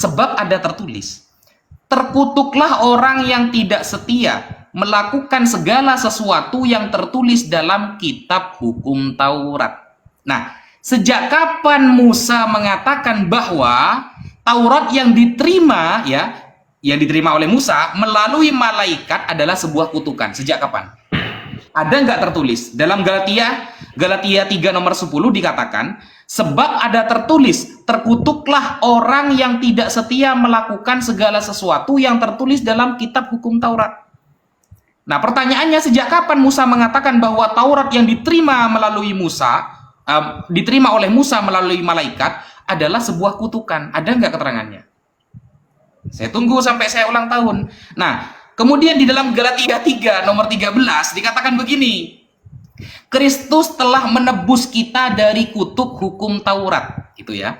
S2: terkutuklah orang yang tidak setia melakukan segala sesuatu yang tertulis dalam kitab hukum Taurat. Nah, sejak kapan Musa mengatakan bahwa Taurat yang diterima ya, yang diterima oleh Musa melalui malaikat adalah sebuah kutukan? Sejak kapan? Ada nggak tertulis? Dalam Galatia 3 nomor 10 dikatakan, sebab ada tertulis, terkutuklah orang yang tidak setia melakukan segala sesuatu yang tertulis dalam kitab hukum Taurat. Nah, pertanyaannya, sejak kapan Musa mengatakan bahwa Taurat yang diterima melalui Musa, diterima oleh Musa melalui malaikat adalah sebuah kutukan? Ada nggak keterangannya? Saya tunggu sampai saya ulang tahun. Nah, kemudian di dalam Galatia 3 nomor 13 dikatakan begini, Kristus telah menebus kita dari kutuk hukum Taurat, itu ya,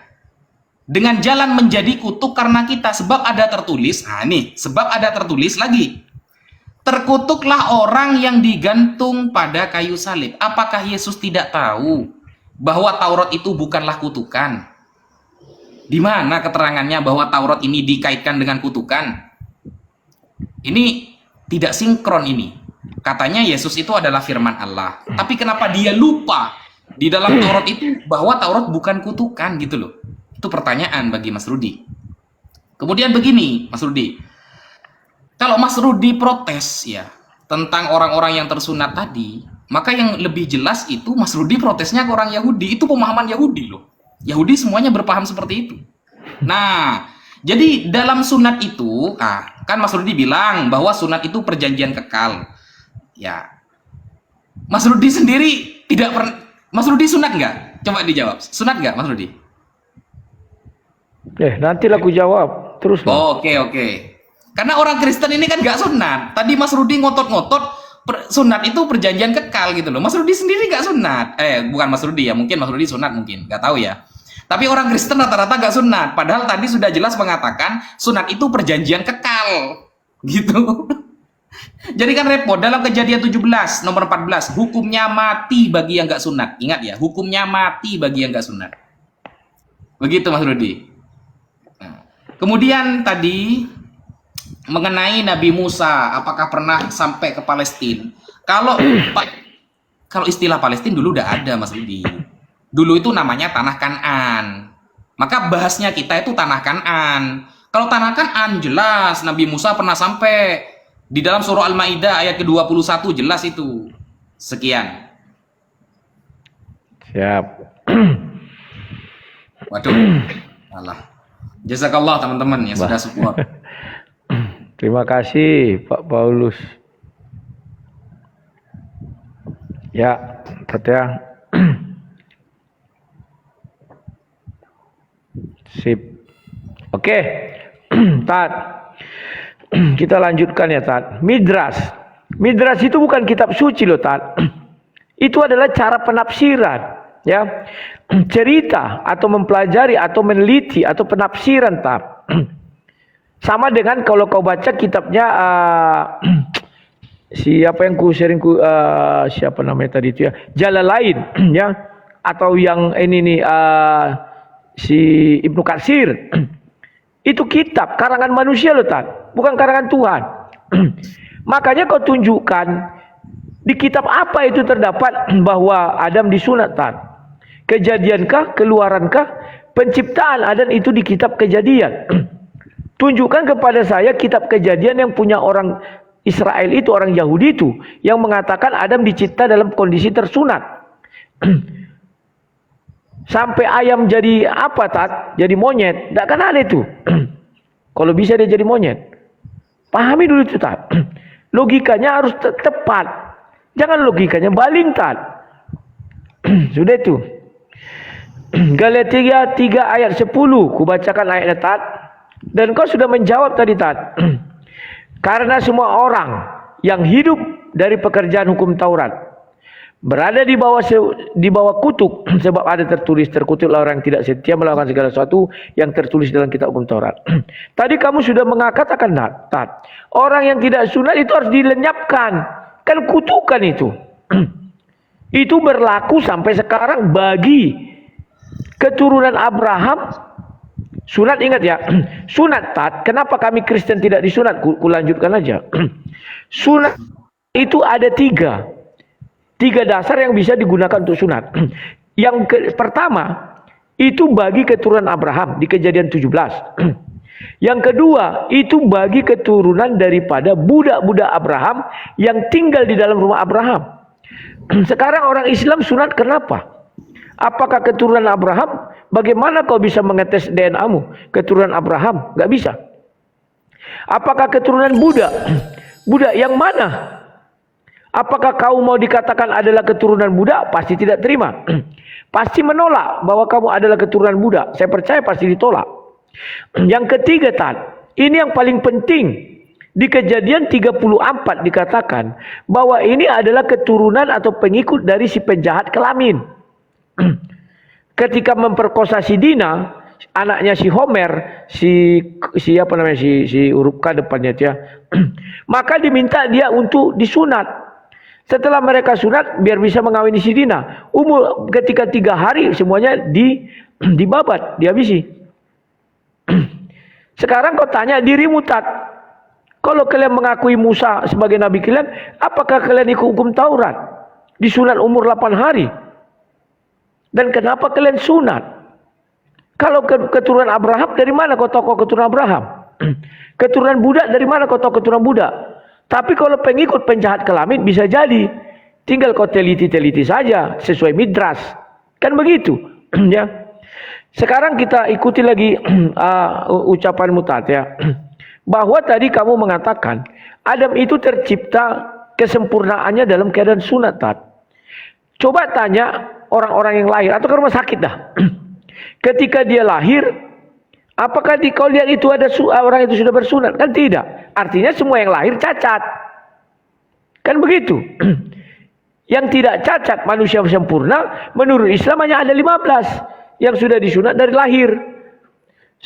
S2: dengan jalan menjadi kutuk karena kita, sebab ada tertulis. Nah, nih, sebab ada tertulis lagi, terkutuklah orang yang digantung pada kayu salib. Apakah Yesus tidak tahu bahwa Taurat itu bukanlah kutukan? Di mana keterangannya bahwa Taurat ini dikaitkan dengan kutukan? Ini tidak sinkron ini. Katanya Yesus itu adalah firman Allah. Tapi kenapa dia lupa di dalam Taurat itu bahwa Taurat bukan kutukan gitu loh? Itu pertanyaan bagi Mas Rudi. Kemudian begini, Mas Rudi. Kalau Mas Rudi protes ya tentang orang-orang yang tersunat tadi, maka yang lebih jelas itu Mas Rudi protesnya ke orang Yahudi. Itu pemahaman Yahudi loh. Yahudi semuanya berpaham seperti itu. Nah, jadi dalam sunat itu, kan Mas Rudi bilang bahwa sunat itu perjanjian kekal. Ya, Mas Rudi sendiri tidak pernah. Mas Rudi sunat nggak? Coba dijawab. Sunat nggak, Mas Rudi?
S1: Nanti aku jawab. Terus.
S2: Oke. Karena orang Kristen ini kan nggak sunat. Tadi Mas Rudi ngotot-ngotot sunat itu perjanjian kekal gitu loh. Mas Rudi sendiri nggak sunat. Bukan Mas Rudi ya, mungkin Mas Rudi sunat mungkin, nggak tahu ya. Tapi orang Kristen rata-rata nggak sunat. Padahal tadi sudah jelas mengatakan sunat itu perjanjian kekal, gitu. Jadi kan repot. Dalam Kejadian 17 nomor 14, hukumnya mati bagi yang nggak sunat. Ingat ya, hukumnya mati bagi yang nggak sunat. Begitu Mas Rudi. Nah, kemudian tadi mengenai Nabi Musa, apakah pernah sampai ke Palestina? Kalau istilah Palestina dulu udah ada, Mas Rudi. Dulu itu namanya tanah Kan'an. Maka bahasnya kita itu tanah Kan'an. Kalau tanah Kan'an jelas Nabi Musa pernah sampai. Di dalam surah Al-Maidah ayat ke-21 jelas itu. Sekian.
S1: Siap.
S2: Waduh. Alah. Jazakallah teman-teman yang sudah support.
S1: Terima kasih Pak Paulus. Ya, Tatya. Sip. Oke. Tat. Kita lanjutkan ya, Tat. Midras. Midras itu bukan kitab suci loh, Tat. Itu adalah cara penafsiran, ya. Cerita atau mempelajari atau meneliti atau penafsiran Tat. Sama dengan kalau kau baca kitabnya siapa yang siapa namanya tadi itu ya, Jalalain ya, atau yang ini nih si Ibnu Katsir. Itu kitab karangan manusia loh Tat, bukan karangan Tuhan. Makanya kau tunjukkan di kitab apa itu terdapat bahwa Adam disunat Tat. Kejadiankah, keluarankah, penciptaan Adam itu di kitab Kejadian. Tunjukkan kepada saya kitab Kejadian yang punya orang Israel itu, orang Yahudi itu, yang mengatakan Adam dicipta dalam kondisi tersunat. Sampai ayam jadi apa Tat? Jadi monyet. Tidak kan ada itu. Kalau bisa dia jadi monyet. Pahami dulu itu Tat. Logikanya harus tepat. Jangan logikanya baling Tat. Sudah itu. Galatia 3 ayat 10. Kubacakan ayatnya Tat. Dan kau sudah menjawab tadi Tat. Karena semua orang yang hidup dari pekerjaan hukum Taurat berada di bawah kutuk, sebab ada terkutuklah orang yang tidak setia melakukan segala sesuatu yang tertulis dalam kitab hukum Taurat. Tadi kamu sudah mengatakan Tat, orang yang tidak sunat itu harus dilenyapkan. Kan kutukan itu. Itu berlaku sampai sekarang bagi keturunan Abraham. Sunat, ingat ya, sunat Tat. Kenapa kami Kristen tidak disunat? Kulanjutkan aja. Sunat itu ada tiga dasar yang bisa digunakan untuk sunat. Yang pertama itu bagi keturunan Abraham di Kejadian 17. Yang kedua itu bagi keturunan daripada budak-budak Abraham yang tinggal di dalam rumah Abraham. Sekarang orang Islam sunat kenapa? Apakah keturunan Abraham? Bagaimana kau bisa mengetes DNA-mu? Keturunan Abraham? Gak bisa. Apakah keturunan budak? Budak yang mana? Apakah kau mau dikatakan adalah keturunan budak? Pasti tidak terima. Pasti menolak bahwa kamu adalah keturunan budak. Saya percaya pasti ditolak. Yang ketiga Tat, ini yang paling penting. Di Kejadian 34 dikatakan bahwa ini adalah keturunan atau pengikut dari si penjahat kelamin. Ketika memperkosa si Dina, anaknya si Homer, si apa namanya, si huruf K depannya ya. Maka diminta dia untuk disunat. Setelah mereka sunat biar bisa mengawini si Dina. Ketika 3 hari semuanya dibabat, dihabisi. Sekarang kau tanya dirimu Tat, kalau kalian mengakui Musa sebagai nabi kalian, apakah kalian ikut hukum Taurat? Disunat umur 8 hari. Dan kenapa kalian sunat? Kalau keturunan Abraham, dari mana kau tahu keturunan Abraham? Keturunan budak, dari mana kau tahu keturunan budak? Tapi kalau pengikut penjahat kelamin bisa jadi. Tinggal kau teliti-teliti saja sesuai midras. Kan begitu. Ya. Sekarang kita ikuti lagi ucapan Tat ya. Bahwa tadi kamu mengatakan Adam itu tercipta kesempurnaannya dalam keadaan sunat Tat. Coba tanya orang-orang yang lahir atau ke rumah sakit dah. Ketika dia lahir, apakah kau lihat itu ada orang itu sudah bersunat? Kan tidak. Artinya semua yang lahir cacat. Kan begitu. Yang tidak cacat manusia sempurna menurut Islam hanya ada 15 yang sudah disunat dari lahir.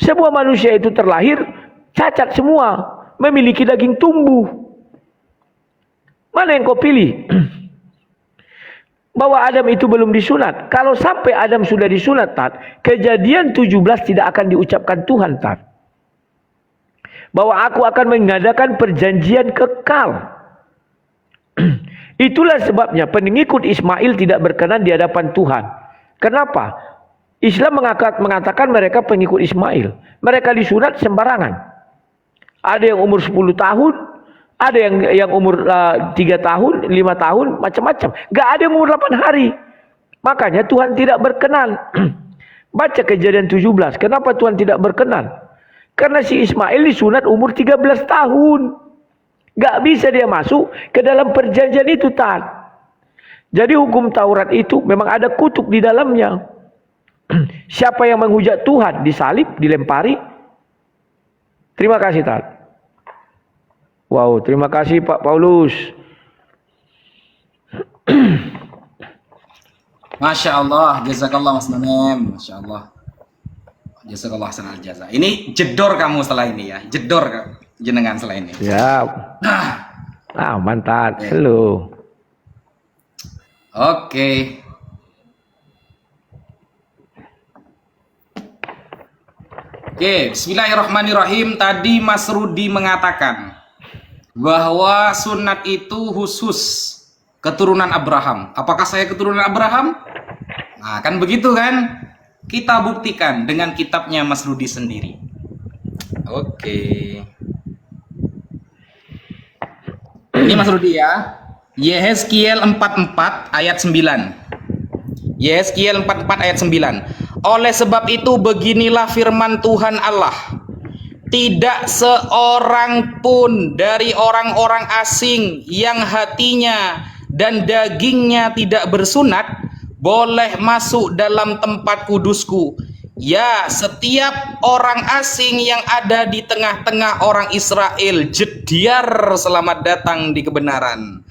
S1: Semua manusia itu terlahir cacat semua, memiliki daging tumbuh. Mana yang kau pilih? Bahwa Adam itu belum disunat. Kalau sampai Adam sudah disunat Tat, Kejadian 17 tidak akan diucapkan Tuhan Tat. Bahwa aku akan mengadakan perjanjian kekal. Itulah sebabnya pengikut Ismail tidak berkenan di hadapan Tuhan. Kenapa? Islam mengatakan mereka pengikut Ismail. Mereka disunat sembarangan. Ada yang umur 10 tahun, ada yang umur 3 tahun, 5 tahun, macam-macam. Gak ada yang umur 8 hari. Makanya Tuhan tidak berkenan. Baca Kejadian 17. Kenapa Tuhan tidak berkenan? Karena si Ismail disunat umur 13 tahun. Gak bisa dia masuk ke dalam perjanjian itu Tat. Jadi hukum Taurat itu memang ada kutuk di dalamnya. Siapa yang menghujat Tuhan disalib, dilempari. Terima kasih Tat. Wow, terima kasih Pak Paulus.
S2: Masya Allah, jazakallah Mas Nanem, Masya Allah, jazakallah sanal jaza. Ini jedor kamu setelah ini ya, jedor jenengan setelah ini.
S1: Ya. Mantap. Halo.
S2: Oke. Oke, bismillahirrahmanirrahim. Tadi Mas Rudi mengatakan bahwa sunat itu khusus keturunan Abraham. Apakah saya keturunan Abraham? Nah, kan begitu kan? Kita buktikan dengan kitabnya Mas Rudi sendiri. Oke. Ini Mas Rudi ya. Yehezkiel 44 ayat 9. Yehezkiel 44 ayat 9. Oleh sebab itu beginilah firman Tuhan Allah. Tidak seorang pun dari orang-orang asing yang hatinya dan dagingnya tidak bersunat boleh masuk dalam tempat kudusku. Ya, setiap orang asing yang ada di tengah-tengah orang Israel, jediar selamat datang di kebenaran.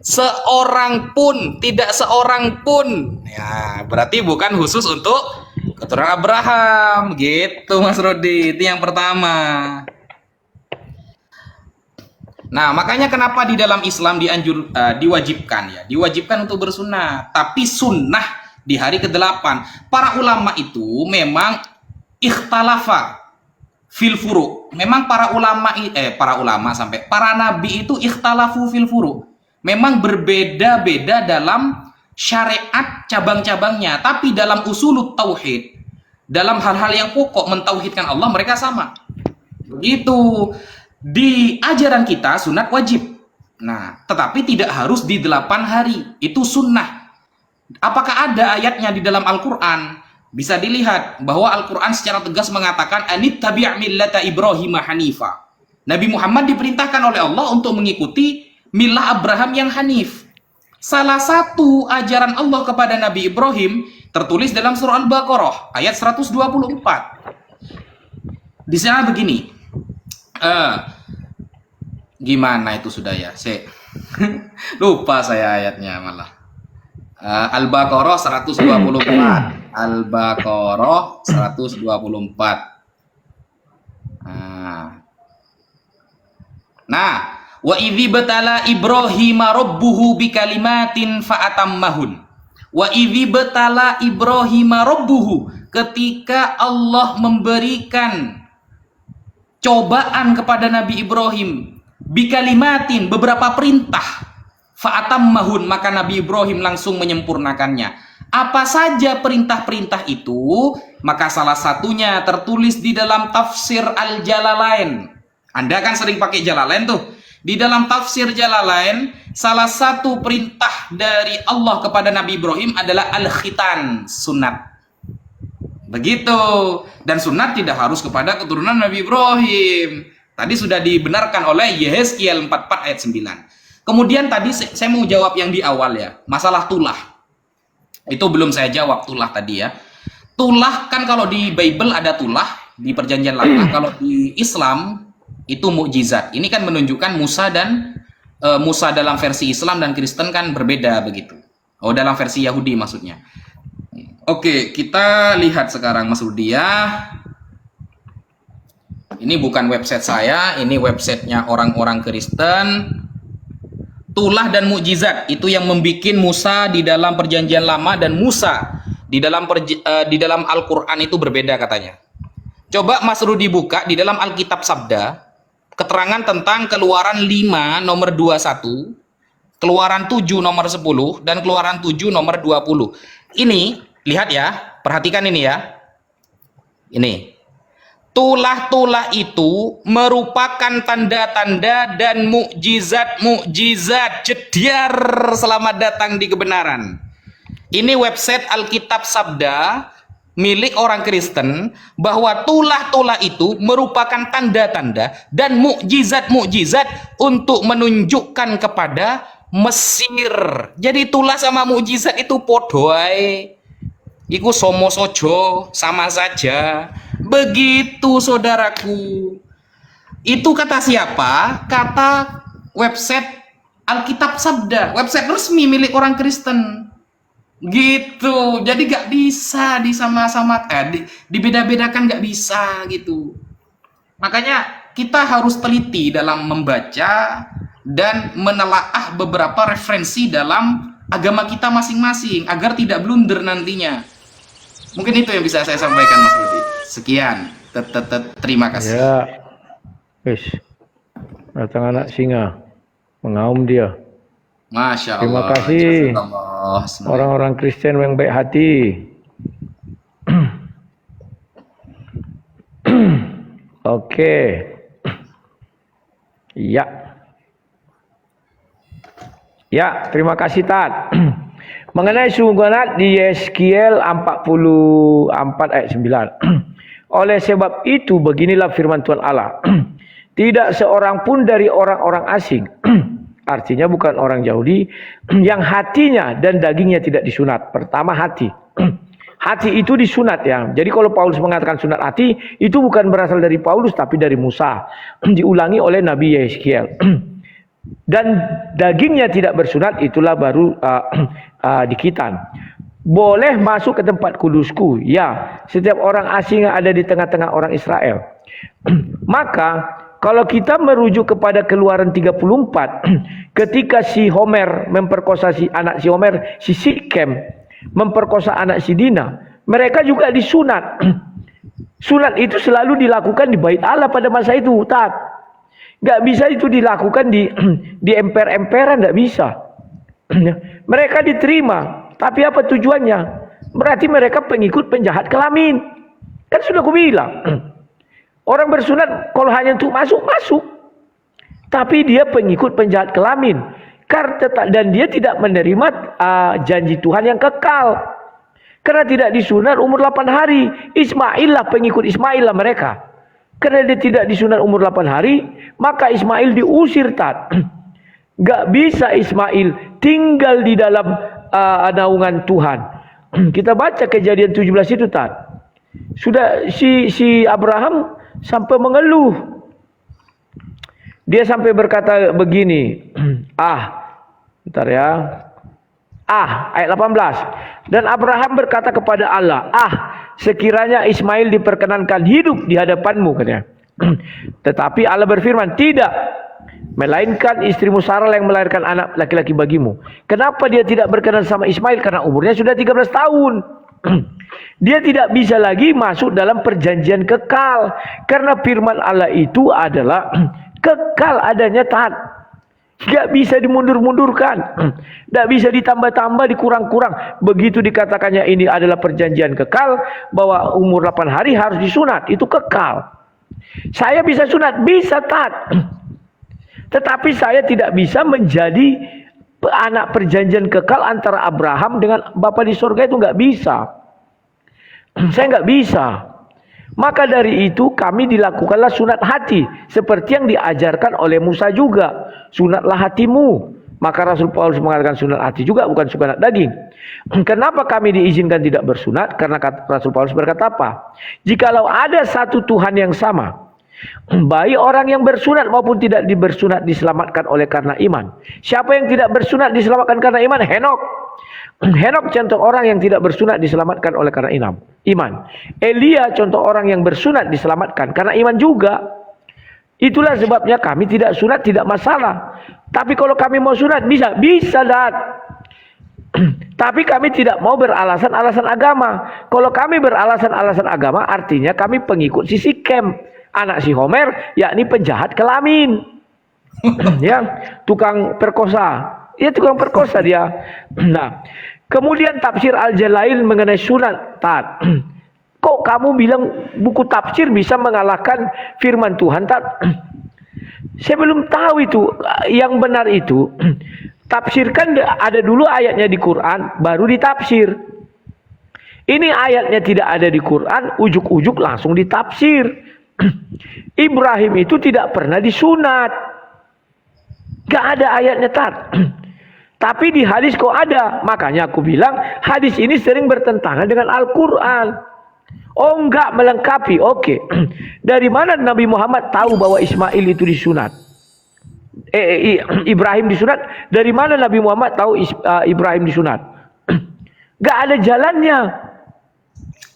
S2: Seorang pun, tidak seorang pun. Ya, berarti bukan khusus untuk keturunan Abraham, gitu Mas Rudi. Itu yang pertama. Nah, makanya kenapa di dalam Islam diwajibkan untuk bersunnah. Tapi sunnah di hari ke-8. Para ulama itu memang ikhtalafa fil furu'. Memang para nabi itu ikhtalafu fil furu'. Memang berbeda-beda dalam syariat cabang-cabangnya, tapi dalam usulut tauhid, dalam hal-hal yang pokok mentauhidkan Allah, mereka sama. Begitu. Di ajaran kita sunat wajib. Nah, tetapi tidak harus di 8 hari. Itu sunnah. Apakah ada ayatnya di dalam Al-Quran? Bisa dilihat bahwa Al-Quran secara tegas mengatakan anittabi' millata Ibrahim hanifa. Nabi Muhammad diperintahkan oleh Allah untuk mengikuti milah Abraham yang hanif. Salah satu ajaran Allah kepada Nabi Ibrahim tertulis dalam surah Al-Baqarah ayat 124. Di sana begini. Gimana itu sudah ya? Lupa saya ayatnya malah. Al-Baqarah 124. Al-Baqarah 124. Nah, wa idzi batala Ibrahim rabbuhu bikalimatin fa'atammahun. Wa idzi batala Ibrahim rabbuhu, ketika Allah memberikan cobaan kepada Nabi Ibrahim bikalimatin, beberapa perintah, fa'atammahun, maka Nabi Ibrahim langsung menyempurnakannya. Apa saja perintah-perintah itu? Maka salah satunya tertulis di dalam tafsir Al-Jalalain. Anda kan sering pakai Jalalain tuh. Di dalam tafsir Jalalain, salah satu perintah dari Allah kepada Nabi Ibrahim adalah al-khitan, sunat. Begitu. Dan sunat tidak harus kepada keturunan Nabi Ibrahim. Tadi sudah dibenarkan oleh Yehezkiel 44 ayat 9. Kemudian tadi saya mau jawab yang di awal ya, masalah tulah. Itu belum saya jawab tulah tadi ya. Tulah kan kalau di Bible ada tulah, di Perjanjian Lama. Kalau di Islam itu mukjizat. Ini kan menunjukkan Musa dalam versi Islam dan Kristen kan berbeda begitu. Oh, dalam versi Yahudi maksudnya. Oke, kita lihat sekarang Mas Rudi ya. Ini bukan website saya, ini websitenya orang-orang Kristen. Tulah dan mukjizat itu yang membuat Musa di dalam Perjanjian Lama dan Musa di dalam Al-Qur'an itu berbeda katanya. Coba Mas Rudi buka di dalam Alkitab Sabda, keterangan tentang Keluaran 5 nomor 21, Keluaran 7 nomor 10 dan Keluaran 7 nomor 20. Ini lihat ya, perhatikan ini ya. Ini. Tulah-tulah itu merupakan tanda-tanda dan mukjizat-mukjizat. Jediar selamat datang di kebenaran. Ini website Alkitab Sabda milik orang Kristen, bahwa tulah-tulah itu merupakan tanda-tanda dan mukjizat-mukjizat untuk menunjukkan kepada Mesir. Jadi tulah sama mukjizat itu podo ae. Iku somo sojo, sama saja. Begitu saudaraku. Itu kata siapa? Kata website Alkitab Sabda, website resmi milik orang Kristen. Gitu. Jadi nggak bisa dibeda-bedakan, nggak bisa gitu. Makanya kita harus teliti dalam membaca dan menelaah beberapa referensi dalam agama kita masing-masing agar tidak blunder nantinya. Mungkin itu yang bisa saya sampaikan, Mas Budi. Sekian. Terima kasih.
S1: Ya, wis. Datang anak singa, mengaum dia.
S2: Masya Allah.
S1: Terima kasih orang-orang Kristen yang baik hati. Oke. Ya. Ya, terima kasih Tat. Mengenai sungguhan di Yeskiel 44 ayat 9. Oleh sebab itu beginilah firman Tuhan Allah. Tidak seorang pun dari orang-orang asing, artinya bukan orang Yahudi, yang hatinya dan dagingnya tidak disunat. Pertama hati. Hati itu disunat ya. Jadi kalau Paulus mengatakan sunat hati, itu bukan berasal dari Paulus tapi dari Musa. Diulangi oleh Nabi Yeskiel. Dan dagingnya tidak bersunat, itulah baru dikitan. Boleh masuk ke tempat kudusku. Ya, setiap orang asing yang ada di tengah-tengah orang Israel. Maka kalau kita merujuk kepada Keluaran 34, ketika si Homer memperkosa si anak si Homer, si Sikem memperkosa anak si Dina, mereka juga disunat. Sunat itu selalu dilakukan di bait Allah pada masa itu, Tat. Gak bisa itu dilakukan di emper-emperan, gak bisa. Mereka diterima, tapi apa tujuannya? Berarti mereka pengikut penjahat kelamin. Kan sudah aku bilang. Orang bersunat kalau hanya untuk masuk, masuk. Tapi dia pengikut penjahat kelamin. Dan dia tidak menerima janji Tuhan yang kekal. Karena tidak disunat umur 8 hari. Ismail lah, pengikut Ismail lah mereka. Karena dia tidak disunat umur 8 hari, maka Ismail diusir, Tat. Gak bisa Ismail tinggal di dalam naungan Tuhan. Kita baca Kejadian 17 itu, Tat. Sudah si Abraham sampai mengeluh. Dia sampai berkata begini. Bentar ya. Ayat 18. Dan Abraham berkata kepada Allah, sekiranya Ismail diperkenankan hidup di hadapanmu, katanya. Tetapi Allah berfirman, tidak. Melainkan istrimu Sarah yang melahirkan anak laki-laki bagimu. Kenapa dia tidak berkenan sama Ismail? Karena umurnya sudah 13 tahun. Dia tidak bisa lagi masuk dalam perjanjian kekal. Karena firman Allah itu adalah kekal adanya, Tat. Gak bisa dimundur-mundurkan. Gak bisa ditambah-tambah, dikurang-kurang. Begitu dikatakannya ini adalah perjanjian kekal, bahwa umur 8 hari harus disunat. Itu kekal. Saya bisa sunat, bisa, Tat. Tetapi saya tidak bisa menjadi anak perjanjian kekal antara Abraham dengan Bapa di surga, itu gak bisa. Saya gak bisa. Maka dari itu kami dilakukanlah sunat hati, seperti yang diajarkan oleh Musa juga. Sunatlah hatimu. Maka Rasul Paulus mengatakan sunat hati juga, bukan sunat daging. Kenapa kami diizinkan tidak bersunat? Karena Rasul Paulus berkata apa? Jikalau ada satu Tuhan yang sama, baik orang yang bersunat maupun tidak bersunat diselamatkan oleh karena iman. Siapa yang tidak bersunat diselamatkan karena iman? Henok. Henok contoh orang yang tidak bersunat diselamatkan oleh karena iman. Elia contoh orang yang bersunat diselamatkan karena iman juga. Itulah sebabnya kami tidak sunat, tidak masalah. Tapi kalau kami mau sunat bisa, Dad. Tapi kami tidak mau beralasan-alasan agama. Kalau kami beralasan-alasan agama, artinya kami pengikut si Sikem, anak si Homer, yakni penjahat kelamin. Ya, tukang perkosa. Dia tukang perkosa dia. Nah, kemudian tafsir Al-Jalail mengenai sunat, Tat. Kok kamu bilang buku tafsir bisa mengalahkan firman Tuhan, Tat? Saya belum tahu itu. Yang benar itu, tafsirkan ada dulu ayatnya di Quran, baru ditafsir. Ini ayatnya tidak ada di Quran, ujuk-ujuk langsung ditafsir. Ibrahim itu tidak pernah disunat. Gak ada ayatnya, Tat. Tapi di hadis kok ada. Makanya aku bilang hadis ini sering bertentangan dengan Al-Quran. Oh, enggak melengkapi. Oke. Dari mana Nabi Muhammad tahu bahwa Ismail itu disunat? Ibrahim disunat. Dari mana Nabi Muhammad tahu Ibrahim disunat? Nggak ada jalannya.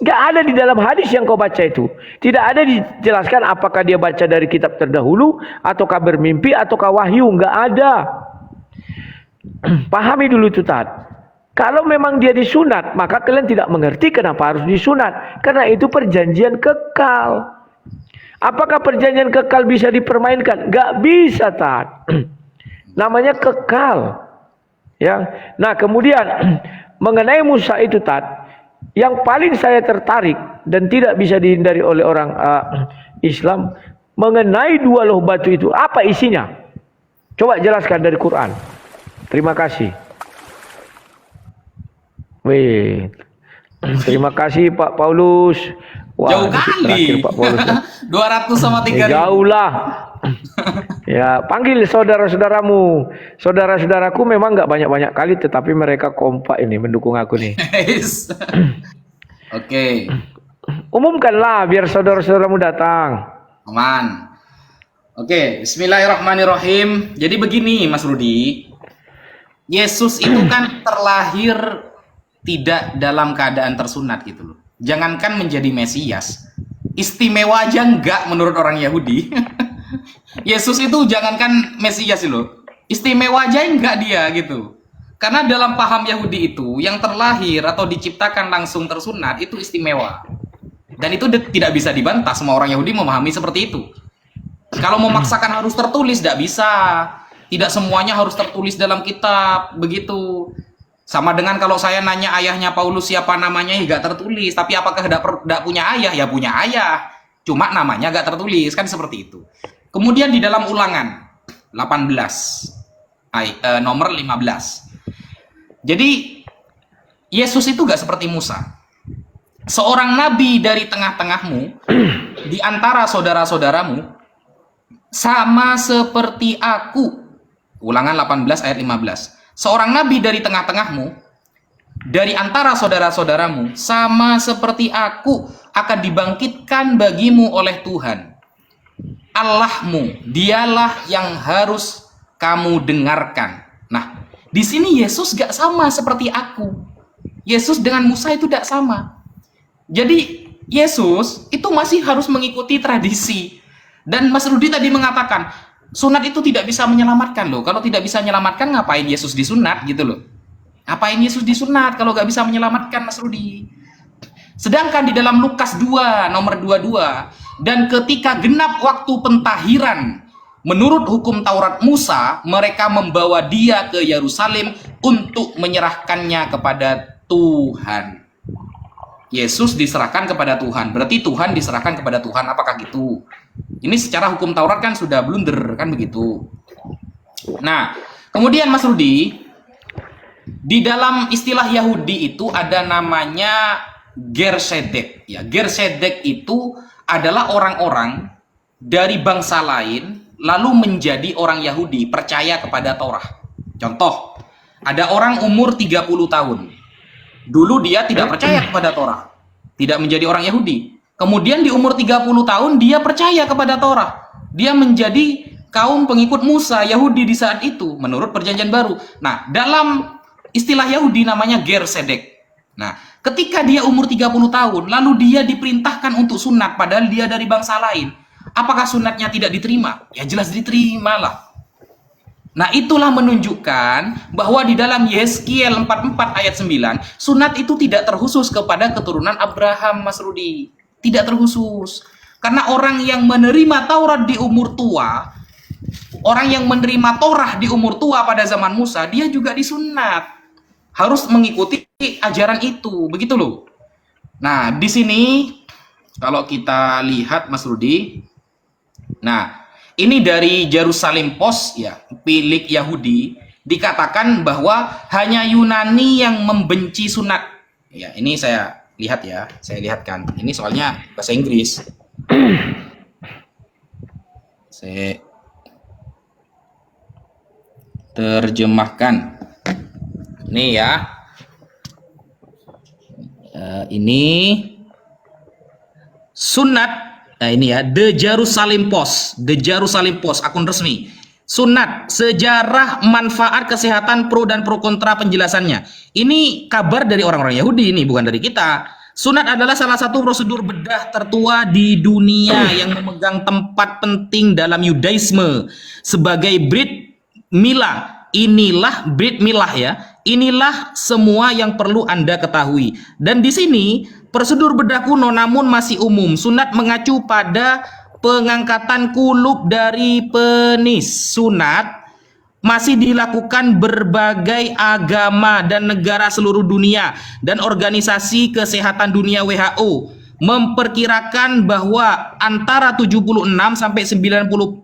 S1: Nggak ada di dalam hadis yang kau baca itu. Tidak ada dijelaskan apakah dia baca dari kitab terdahulu, ataukah bermimpi, ataukah wahyu. Nggak ada. Pahami dulu itu, Tat. Kalau memang dia disunat, maka kalian tidak mengerti kenapa harus disunat. Karena itu perjanjian kekal. Apakah perjanjian kekal bisa dipermainkan? Nggak bisa, Tat. Namanya kekal. Ya. Nah, kemudian mengenai Musa itu, Tat, yang paling saya tertarik dan tidak bisa dihindari oleh orang Islam mengenai dua loh batu itu, apa isinya? Coba jelaskan dari Quran. Terima kasih. Wih, terima kasih Pak Paulus. Wah,
S2: Jauh kali.
S1: Pak Paulus.
S2: 200 sama 3.000.
S1: Jauh lah. Ya, panggil saudara-saudaramu. Saudara-saudaraku memang nggak banyak-banyak kali, tetapi mereka kompak ini mendukung aku nih.
S2: Oke.
S1: Umumkanlah biar saudara-saudaramu datang.
S2: Aman. Oke, bismillahirrahmanirrahim. Jadi begini, Mas Rudi. Yesus itu kan terlahir tidak dalam keadaan tersunat gitu loh. Jangankan menjadi Mesias, istimewa aja enggak menurut orang Yahudi. Yesus itu jangankan Mesias loh, istimewa aja enggak dia gitu. Karena dalam paham Yahudi itu, yang terlahir atau diciptakan langsung tersunat itu istimewa. Dan itu tidak bisa dibantah, semua orang Yahudi memahami seperti itu. Kalau memaksakan harus tertulis, tidak bisa. Tidak semuanya harus tertulis dalam kitab, begitu. Sama dengan kalau saya nanya ayahnya Paulus siapa namanya, ya nggak tertulis. Tapi apakah tidak punya ayah? Ya punya ayah. Cuma namanya nggak tertulis, kan seperti itu. Kemudian di dalam Ulangan 18, nomor 15. Jadi Yesus itu nggak seperti Musa. Seorang nabi dari tengah-tengahmu, di antara saudara-saudaramu, sama seperti aku. Ulangan 18 ayat 15. Seorang nabi dari tengah-tengahmu, dari antara saudara-saudaramu, sama seperti aku, akan dibangkitkan bagimu oleh Tuhan Allahmu. Dialah yang harus kamu dengarkan. Nah, di sini Yesus gak sama seperti aku. Yesus dengan Musa itu gak sama. Jadi Yesus itu masih harus mengikuti tradisi. Dan Mas Rudi tadi mengatakan, sunat itu tidak bisa menyelamatkan loh. Kalau tidak bisa menyelamatkan, ngapain Yesus disunat gitu loh. Ngapain Yesus disunat kalau gak bisa menyelamatkan, Mas Rudi? Sedangkan di dalam Lukas 2 nomor 22, dan ketika genap waktu pentahiran menurut hukum Taurat Musa, mereka membawa dia ke Yerusalem untuk menyerahkannya kepada Tuhan. Yesus diserahkan kepada Tuhan, berarti Tuhan diserahkan kepada Tuhan. Apakah gitu? Ini secara hukum Taurat kan sudah blunder, kan begitu. Nah, kemudian Mas Rudi, di dalam istilah Yahudi itu ada namanya Gersedek. Ya, Gersedek itu adalah orang-orang dari bangsa lain lalu menjadi orang Yahudi, percaya kepada Torah. Contoh, ada orang umur 30 tahun. Dulu dia tidak percaya kepada Torah, tidak menjadi orang Yahudi. Kemudian di umur 30 tahun dia percaya kepada Torah. Dia menjadi kaum pengikut Musa, Yahudi di saat itu menurut perjanjian baru. Nah, dalam istilah Yahudi namanya Gersedek. Nah, ketika dia umur 30 tahun, lalu dia diperintahkan untuk sunat padahal dia dari bangsa lain. Apakah sunatnya tidak diterima? Ya jelas diterima lah. Nah, itulah menunjukkan bahwa di dalam Yeskiel 44 ayat 9, sunat itu tidak terkhusus kepada keturunan Abraham, Mas Rudi. Tidak terkhusus. Karena orang yang menerima Taurat di umur tua, orang yang menerima Torah di umur tua pada zaman Musa, dia juga disunat. Harus mengikuti ajaran itu, begitu loh. Nah, di sini kalau kita lihat Mas Rudi, nah, ini dari Jerusalem Post ya, milik Yahudi, dikatakan bahwa hanya Yunani yang membenci sunat. Ya, ini saya lihat ya, saya lihatkan. Ini soalnya bahasa Inggris. Saya terjemahkan. Ini ya. Ini sunat. Nah, ini ya, The Jerusalem Post, akun resmi. Sunat, sejarah manfaat kesehatan pro dan pro kontra penjelasannya. Ini kabar dari orang-orang Yahudi, ini bukan dari kita. Sunat adalah salah satu prosedur bedah tertua di dunia yang memegang tempat penting dalam Yudaisme sebagai Brit Milah. Inilah Brit Milah ya. Inilah semua yang perlu Anda ketahui. Dan di sini prosedur bedah kuno namun masih umum. Sunat mengacu pada pengangkatan kulup dari penis. Sunat masih dilakukan berbagai agama dan negara seluruh dunia, dan organisasi kesehatan dunia WHO memperkirakan bahwa antara 76 sampai 92%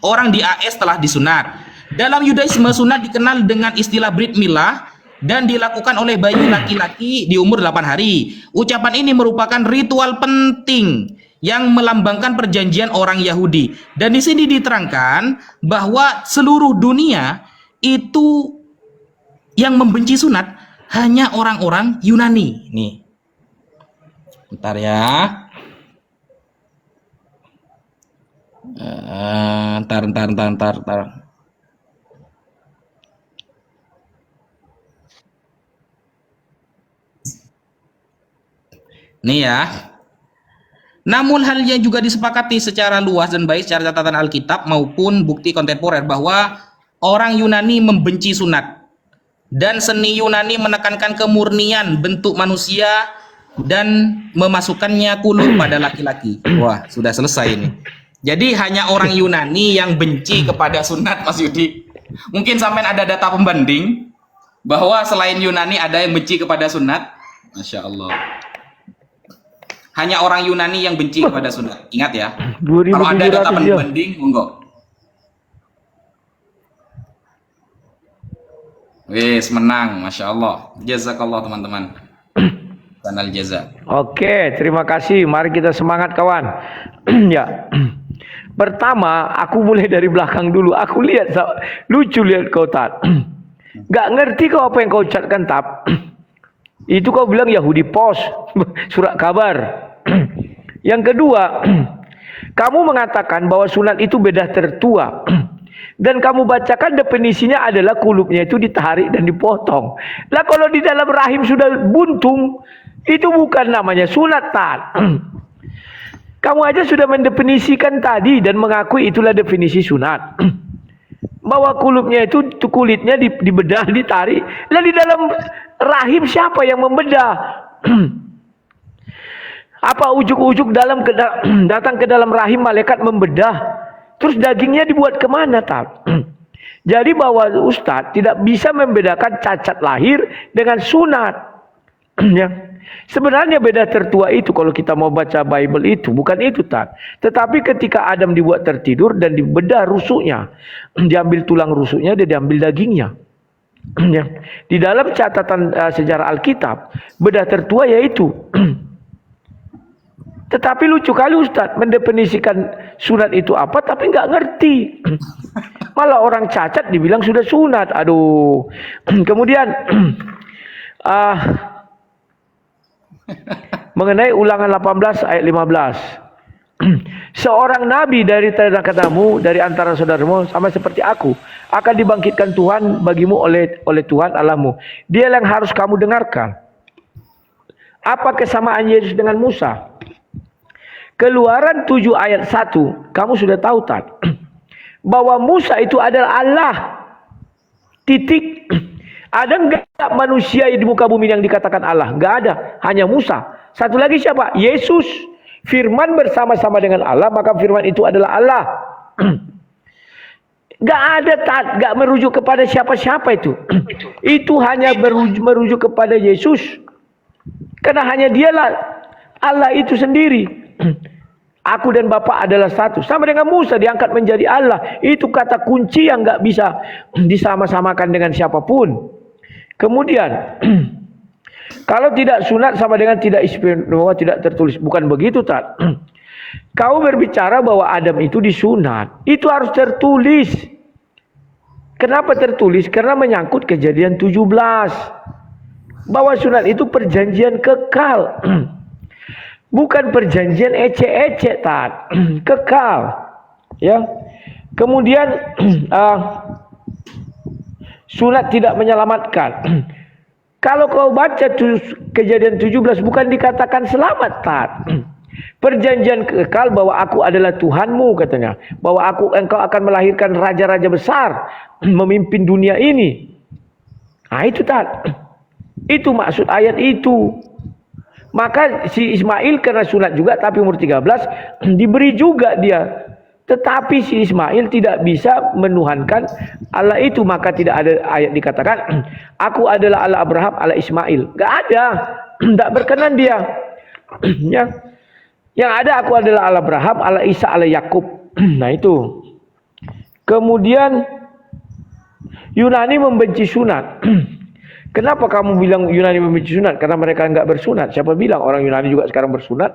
S2: orang di AS telah disunat. Dalam Yudaisme, sunat dikenal dengan istilah Brit Milah dan dilakukan oleh bayi laki-laki di umur 8 hari. Ucapan ini merupakan ritual penting yang melambangkan perjanjian orang Yahudi. Dan di sini diterangkan bahwa seluruh dunia itu yang membenci sunat hanya orang-orang Yunani. Nih. Bentar ya. Ntar. Nih ya. Namun hal yang juga disepakati secara luas dan baik secara catatan Alkitab maupun bukti kontemporer bahwa orang Yunani membenci sunat. Dan seni Yunani menekankan kemurnian bentuk manusia dan memasukkannya kulup pada laki-laki. Wah, sudah selesai ini. Jadi hanya orang Yunani yang benci kepada sunat, Mas Yudi. Mungkin sampai ada data pembanding bahwa selain Yunani ada yang benci kepada sunat. Masya Allah. Hanya orang Yunani yang benci kepada sunat. Ingat ya. Kalau ada data pembanding, monggo. Wis menang, Masya Allah. Jazakallah teman-teman. Kanal jaza.
S1: Oke, terima kasih. Mari kita semangat kawan. Ya. Pertama, aku mulai dari belakang dulu. Aku lihat lucu lihat kau Tat. Gak ngerti kau apa yang kau ucapkan Tat. Itu kau bilang Yahudi Pos, surat kabar. Yang kedua, kamu mengatakan bahwa sunat itu bedah tertua. Dan kamu bacakan definisinya adalah kulupnya itu ditarik dan dipotong. Lah kalau di dalam rahim sudah buntung, itu bukan namanya sunat Tat. Kamu aja sudah mendefinisikan tadi dan mengakui itulah definisi sunat. Bahwa kulupnya itu kulitnya dibedah, ditarik. Lah di dalam rahim siapa yang membedah? Apa ujuk-ujuk datang ke dalam rahim malaikat membedah? Terus dagingnya dibuat kemana Tat? Jadi bahwa Ustadz tidak bisa membedakan cacat lahir dengan sunat. Ya. Sebenarnya beda tertua itu kalau kita mau baca Bible itu bukan itu Tat. Tetapi ketika Adam dibuat tertidur dan dibedah rusuknya, diambil tulang rusuknya, dia diambil dagingnya. Ya. Di dalam catatan sejarah Alkitab, bedah tertua yaitu. Tetapi lucu kali Ustadz mendefinisikan sunat itu apa, tapi nggak ngerti. Malah orang cacat dibilang sudah sunat. Aduh. Kemudian mengenai Ulangan 18 ayat 15. Seorang nabi dari kamu, dari antara saudaramu, sama seperti aku, akan dibangkitkan Tuhan bagimu oleh Tuhan Allahmu. Dia yang harus kamu dengarkan. Apa kesamaan Yesus dengan Musa? Keluaran 7 ayat 1, kamu sudah tahu Tat, bahwa Musa itu adalah Allah. Titik. Ada enggak manusia di muka bumi yang dikatakan Allah? Enggak ada, hanya Musa. Satu lagi siapa? Yesus. Firman bersama-sama dengan Allah, maka firman itu adalah Allah. Enggak ada Tat, enggak merujuk kepada siapa-siapa itu. Itu hanya merujuk kepada Yesus. Karena hanya dialah Allah itu sendiri. Aku dan Bapa adalah satu. Sama dengan Musa diangkat menjadi Allah. Itu kata kunci yang nggak bisa disama-samakan dengan siapapun. Kemudian, kalau tidak sunat sama dengan tidak istimewa, tidak tertulis. Bukan begitu, Tat. Kau berbicara bahwa Adam itu disunat. Itu harus tertulis. Kenapa tertulis? Karena menyangkut kejadian 17. Bahwa sunat itu perjanjian kekal. Bukan perjanjian ecek-ecek Tat. Kekal. Ya. Kemudian sunat tidak menyelamatkan. Kalau kau baca Kejadian 17 bukan dikatakan selamat, Tat. Perjanjian kekal bahwa aku adalah Tuhanmu katanya. Bahwa engkau akan melahirkan raja-raja besar memimpin dunia ini. Nah itu, Tat. Itu maksud ayat itu. Maka si Ismail karena sunat juga tapi umur 13 diberi juga dia. Tetapi si Ismail tidak bisa menuhankan Allah itu, maka tidak ada ayat dikatakan aku adalah Allah Abraham, Allah Ismail. Gak ada, tidak berkenan dia. Ya. Yang ada aku adalah Allah Abraham, Allah Isa, Allah Yakub. Nah itu. Kemudian Yunani membenci sunat. Kenapa kamu bilang Yunani membenci sunat? Karena mereka enggak bersunat. Siapa bilang orang Yunani juga sekarang bersunat?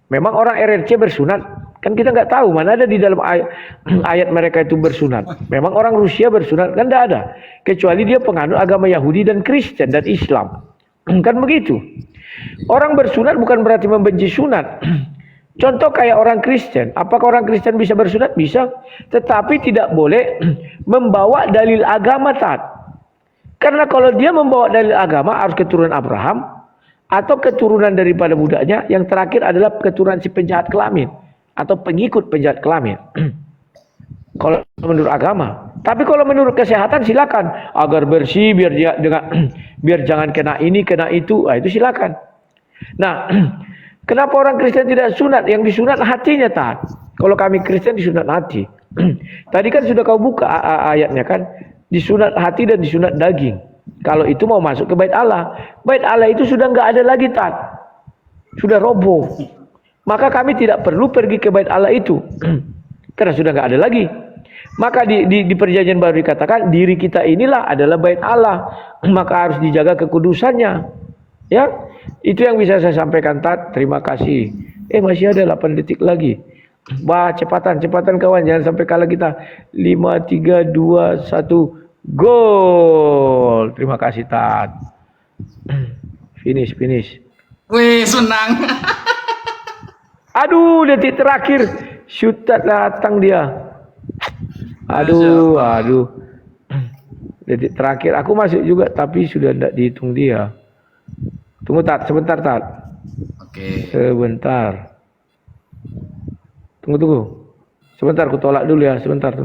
S1: Memang orang RRC bersunat? Kan kita nggak tahu mana ada di dalam ayat mereka itu bersunat. Memang orang Rusia bersunat? Kan tidak ada. Kecuali dia penganut agama Yahudi dan Kristen dan Islam. Kan begitu. Orang bersunat bukan berarti membenci sunat. Contoh kayak orang Kristen. Apakah orang Kristen bisa bersunat? Bisa. Tetapi tidak boleh membawa dalil agama, Tat. Karena kalau dia membawa dalil agama harus keturunan Abraham atau keturunan daripada budaknya, yang terakhir adalah keturunan si penjahat kelamin atau pengikut penjahat kelamin. Kalau menurut agama. Tapi kalau menurut kesehatan silakan, agar bersih biar jangan kena ini kena itu, itu silakan. Nah, kenapa orang Kristen tidak sunat? Yang disunat hatinya, Tat. Kalau kami Kristen disunat hati. Tadi kan sudah kau buka ayatnya kan, disunat hati dan disunat daging. Kalau itu mau masuk ke bait Allah. Bait Allah itu sudah nggak ada lagi, Tat. Sudah roboh. Maka kami tidak perlu pergi ke bait Allah itu. Karena sudah nggak ada lagi. Maka di perjanjian baru dikatakan diri kita inilah adalah bait Allah. Maka harus dijaga kekudusannya. Ya, itu yang bisa saya sampaikan, Tat. Terima kasih. Masih ada 8 detik lagi. Wah, cepatan kawan, jangan sampai kalah kita. 5, 3, 2, 1, gol. Terima kasih, Tat. Finish.
S2: Wih, senang.
S1: Aduh, detik terakhir. Shoot datang dia. Aduh. Detik terakhir. Aku masuk juga, tapi sudah tidak dihitung dia. Tunggu, Tat. Sebentar, Tat.
S2: Oke.
S1: Sebentar. Tunggu. Sebentar, aku tolak dulu ya. Sebentar.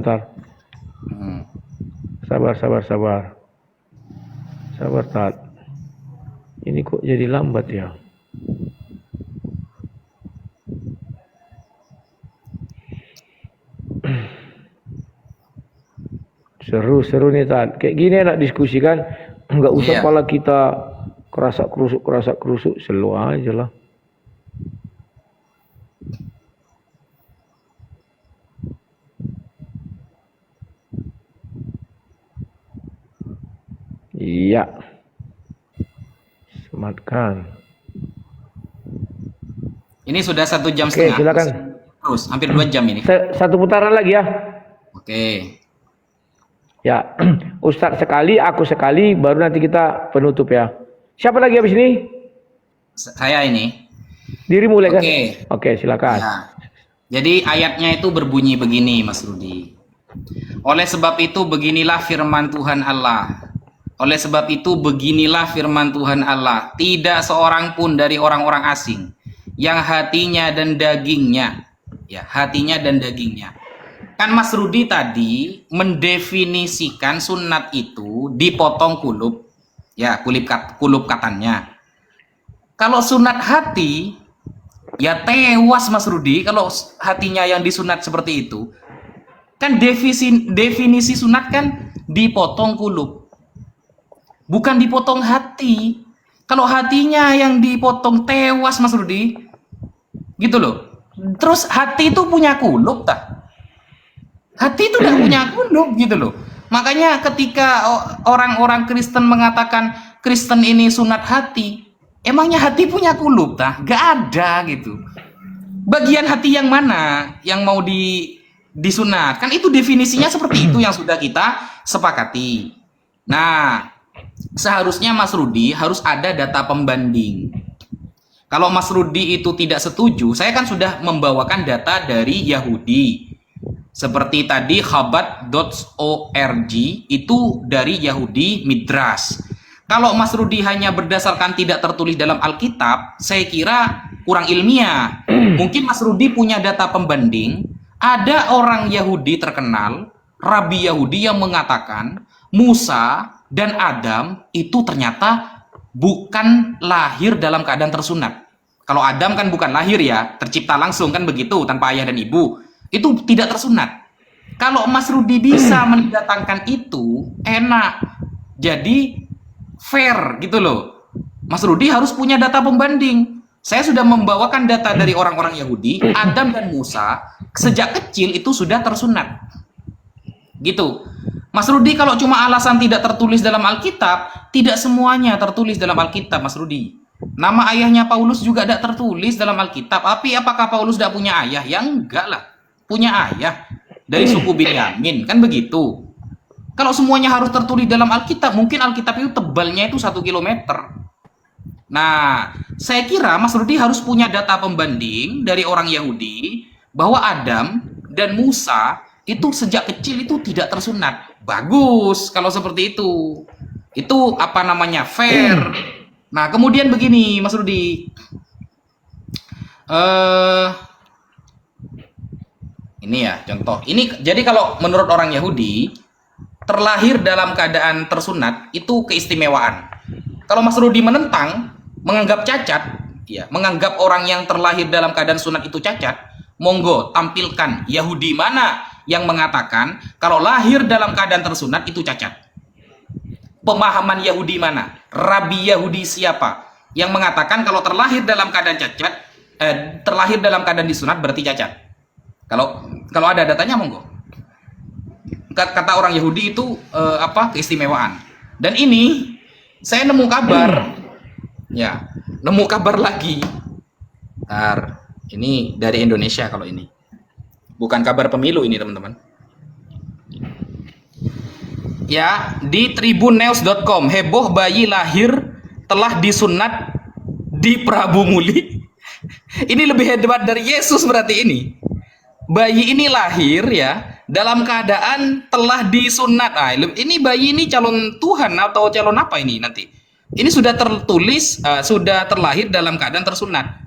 S1: Sabar, Tat. Ini kok jadi lambat ya? Seru nih, Tat. Kayak gini enak diskusikan. Enggak usah kepala kita kerasak kerusuk, slow aja lah. Iya. Sematkan.
S2: Ini sudah 1 jam
S1: Oke,
S2: setengah.
S1: silakan.
S2: Terus, hampir 2 jam ini.
S1: Satu putaran lagi ya.
S2: Oke.
S1: Ya, Ustadz sekali, aku sekali, baru nanti kita penutup ya. Siapa lagi habis ini?
S2: Saya ini.
S1: Dirimu mulai kan?
S2: Oke.
S1: Oke, silakan.
S2: Ya. Jadi ayatnya itu berbunyi begini, Mas Rudi. Oleh sebab itu beginilah firman Tuhan Allah. Oleh sebab itu beginilah firman Tuhan Allah. Tidak seorang pun dari orang-orang asing yang hatinya dan dagingnya, Kan Mas Rudi tadi mendefinisikan sunat itu dipotong kulup, kulup katanya. Kalau sunat hati, ya tewas Mas Rudi. Kalau hatinya yang disunat seperti itu, kan definisi sunat kan dipotong kulup, bukan dipotong hati. Kalau hatinya yang dipotong tewas Mas Rudi, gitu loh. Terus hati itu punya kulup tak? Hati itu tidak punya kulup gitu loh. Makanya ketika orang-orang Kristen mengatakan Kristen ini sunat hati, emangnya hati punya kulup tak? Gak ada gitu. Bagian hati yang mana yang mau disunat? Kan itu definisinya seperti itu yang sudah kita sepakati. Nah, seharusnya Mas Rudi harus ada data pembanding. Kalau Mas Rudi itu tidak setuju, saya kan sudah membawakan data dari Yahudi. Seperti tadi Chabad.org itu dari Yahudi Midras. Kalau Mas Rudi hanya berdasarkan tidak tertulis dalam Alkitab, saya kira kurang ilmiah. Mungkin Mas Rudi punya data pembanding. Ada orang Yahudi terkenal, Rabi Yahudi yang mengatakan Musa dan Adam itu ternyata bukan lahir dalam keadaan tersunat. Kalau Adam kan bukan lahir ya, tercipta langsung kan begitu, tanpa ayah dan ibu. Itu tidak tersunat. Kalau Mas Rudi bisa mendatangkan itu, enak. Jadi fair gitu loh. Mas Rudi harus punya data pembanding. Saya sudah membawakan data dari orang-orang Yahudi, Adam dan Musa sejak kecil itu sudah tersunat. Gitu. Mas Rudi kalau cuma alasan tidak tertulis dalam Alkitab, tidak semuanya tertulis dalam Alkitab, Mas Rudi. Nama ayahnya Paulus juga tidak tertulis dalam Alkitab. Tapi apakah Paulus tidak punya ayah? Ya enggak lah. Punya ayah dari suku Binyamin, kan begitu. Kalau semuanya harus tertulis dalam Alkitab, mungkin Alkitab itu tebalnya itu 1 kilometer. Nah, saya kira Mas Rudi harus punya data pembanding dari orang Yahudi bahwa Adam dan Musa itu sejak kecil itu tidak tersunat. Bagus kalau seperti itu. Itu apa namanya? Fair. Nah, kemudian begini, Mas Rudi. Ini ya contoh. Ini jadi kalau menurut orang Yahudi terlahir dalam keadaan tersunat itu keistimewaan. Kalau Mas Rudi menentang, menganggap cacat, ya, menganggap orang yang terlahir dalam keadaan sunat itu cacat, monggo tampilkan Yahudi mana yang mengatakan kalau lahir dalam keadaan tersunat itu cacat. Pemahaman Yahudi mana? Rabi Yahudi siapa yang mengatakan kalau terlahir dalam keadaan cacat, terlahir dalam keadaan disunat berarti cacat? Kalau ada datanya monggo. Kata orang Yahudi itu keistimewaan. Dan ini saya nemu kabar, ya, nemu kabar lagi. Bentar, ini dari Indonesia kalau ini, bukan kabar pemilu ini teman-teman. Ya, di tribunnews.com, heboh bayi lahir telah disunat di Prabu Muli. Ini lebih hebat dari Yesus berarti ini. Bayi ini lahir ya dalam keadaan telah disunat. Nah, ini bayi ini calon Tuhan atau calon apa ini nanti? Ini sudah tertulis, sudah terlahir dalam keadaan tersunat.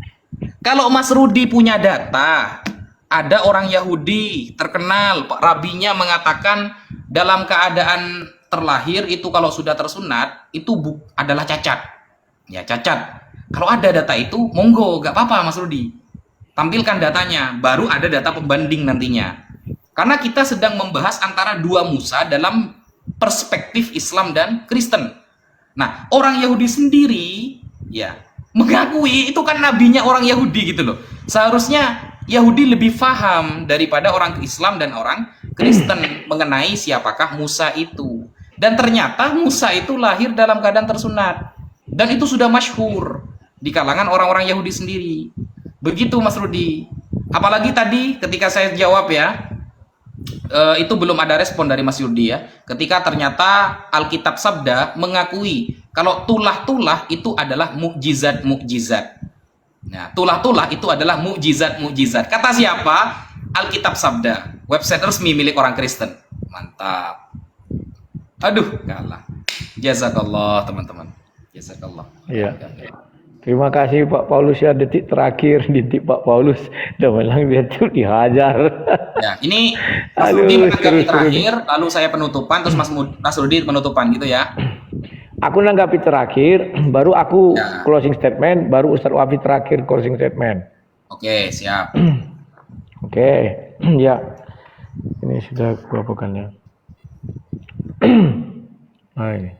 S2: Kalau Mas Rudi punya data, ada orang Yahudi terkenal, rabinya mengatakan dalam keadaan terlahir itu kalau sudah tersunat itu adalah cacat. Ya, cacat. Kalau ada data itu, monggo, gak apa-apa Mas Rudi. Tampilkan datanya, baru ada data pembanding nantinya. Karena kita sedang membahas antara dua Musa dalam perspektif Islam dan Kristen. Nah, orang Yahudi sendiri ya mengakui itu kan nabinya orang Yahudi gitu loh. Seharusnya Yahudi lebih paham daripada orang Islam dan orang Kristen mengenai siapakah Musa itu. Dan ternyata Musa itu lahir dalam keadaan tersunat. Dan itu sudah masyhur di kalangan orang-orang Yahudi sendiri. Begitu Mas Rudi. Apalagi tadi ketika saya jawab ya, itu belum ada respon dari Mas Rudi ya. Ketika ternyata Alkitab Sabda mengakui kalau tulah-tulah itu adalah mukjizat-mukjizat. Nah, tulah-tulah itu adalah mukjizat-mukjizat. Kata siapa? Alkitab Sabda, website resmi milik orang Kristen. Mantap. Aduh, kalah. Jazakallah teman-teman. Jazakallah.
S1: Iya. Terima kasih Pak Paulus ya, detik terakhir Pak Paulus udah bilang dia tuh dihajar.
S2: Ya, ini Mas Rudi menanggapi terakhir, lalu saya penutupan, terus Mas Rudi penutupan gitu ya.
S1: Aku nanggapi terakhir, baru aku closing statement, baru Ustadz Wafi terakhir closing statement.
S2: Oke, siap.
S1: Oke, ya. Ini sudah gua bukan ya. Nah, ini.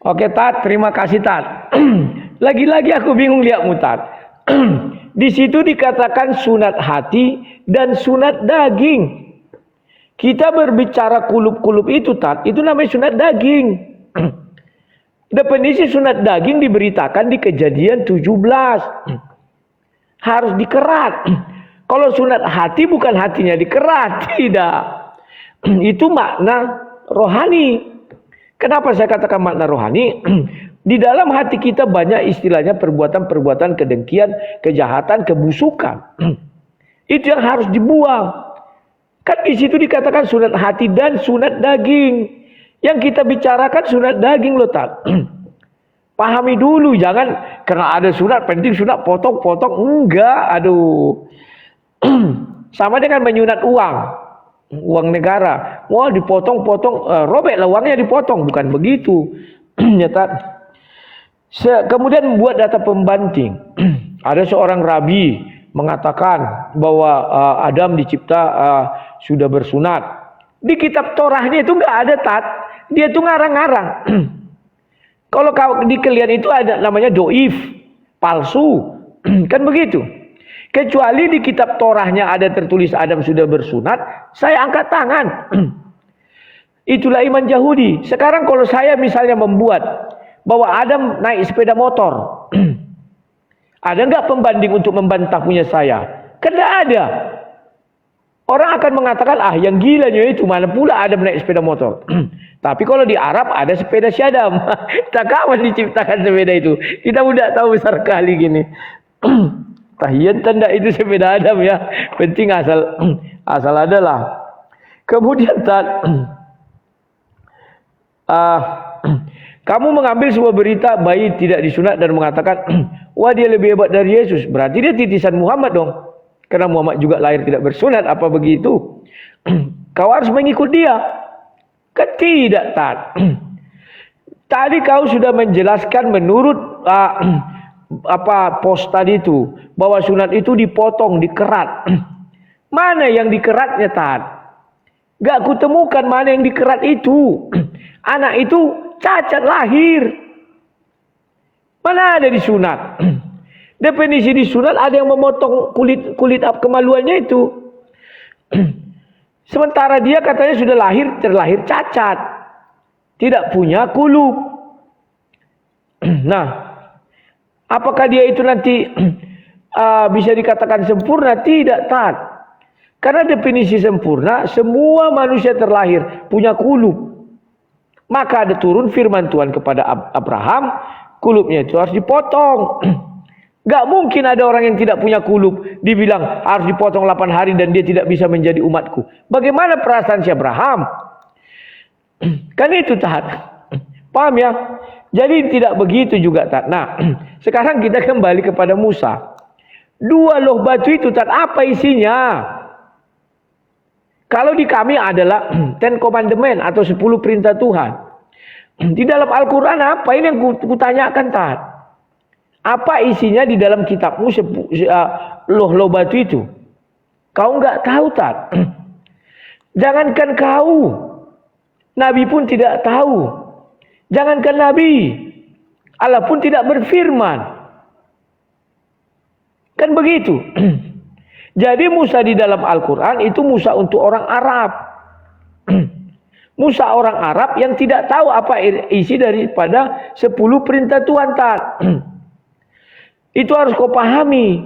S1: Oke Tat, terima kasih Tat. Lagi-lagi aku bingung lihatmu Tat. Di situ dikatakan sunat hati dan sunat daging. Kita berbicara kulub-kulub itu Tat, itu namanya sunat daging. Definisi sunat daging diberitakan di Kejadian 17. Harus dikerat. Kalau sunat hati bukan hatinya dikerat, tidak. Itu makna rohani. Kenapa saya katakan makna rohani? Di dalam hati kita banyak istilahnya perbuatan-perbuatan kedengkian, kejahatan, kebusukan. Itu yang harus dibuang. Kan di situ dikatakan sunat hati dan sunat daging. Yang kita bicarakan sunat daging loh, Tat. Pahami dulu, jangan karena ada sunat penting sunat potong-potong, enggak, aduh. Sama dengan menyunat uang negara. Wah, dipotong-potong, robeklah uangnya dipotong, bukan begitu. Ya, Tat. Kemudian membuat data pembanding. Ada seorang rabi mengatakan bahwa Adam dicipta sudah bersunat. Di kitab Torahnya itu enggak ada, Tat. Dia itu ngarang-ngarang. Kalau di kalian itu ada namanya doif, palsu. Kan begitu. Kecuali di kitab Torahnya ada tertulis Adam sudah bersunat, saya angkat tangan. Itulah iman Yahudi. Sekarang kalau saya misalnya membuat bahwa Adam naik sepeda motor, ada nggak pembanding untuk membantah punya saya? Tidak ada. Orang akan mengatakan, yang gilanya itu mana pula Adam naik sepeda motor. Tapi kalau di Arab ada sepeda Syadam. Tak kawan diciptakan sepeda itu. Kita udah tahu besar kali gini. Tahiyan tanda itu sepeda Adam ya. Penting asal adalah. Kemudian kamu mengambil sebuah berita bayi tidak disunat dan mengatakan, wah dia lebih hebat dari Yesus. Berarti dia titisan Muhammad dong. Karena Muhammad juga lahir tidak bersunat, apa begitu? Kau harus mengikut dia. Tidak, Tat. Tadi kau sudah menjelaskan menurut post tadi itu bahwa sunat itu dipotong, dikerat. Mana yang dikeratnya, Tat? Gak kutemukan mana yang dikerat itu. Anak itu cacat lahir. Mana ada disunat? Definisi disunat ada yang memotong kulit kemaluannya itu. Sementara dia katanya sudah terlahir cacat. Tidak punya kulub. Nah, apakah dia itu nanti bisa dikatakan sempurna? Tidak, Tat. Karena definisi sempurna, semua manusia terlahir punya kulub. Maka ada turun firman Tuhan kepada Abraham, kulubnya itu harus dipotong. Gak mungkin ada orang yang tidak punya kulub dibilang harus dipotong 8 hari dan dia tidak bisa menjadi umatku. Bagaimana perasaan si Abraham? Kan itu, Tat. Paham ya? Jadi tidak begitu juga, Tat. Nah, sekarang kita kembali kepada Musa. 2 loh batu itu, Tat, apa isinya? Kalau di kami adalah 10 commandment atau 10 perintah Tuhan. Di dalam Al-Quran apa ini yang kutanyakan, Tat? Apa isinya di dalam kitabmu loh batu itu? Kau nggak tahu, Tat. Jangankan kau, Nabi pun tidak tahu. Jangankan Nabi, Allah pun tidak berfirman. Kan begitu. Jadi Musa di dalam Al-Quran itu Musa untuk orang Arab. Musa orang Arab yang tidak tahu apa isi daripada 10 perintah Tuhan, Tat. Itu harus kau pahami.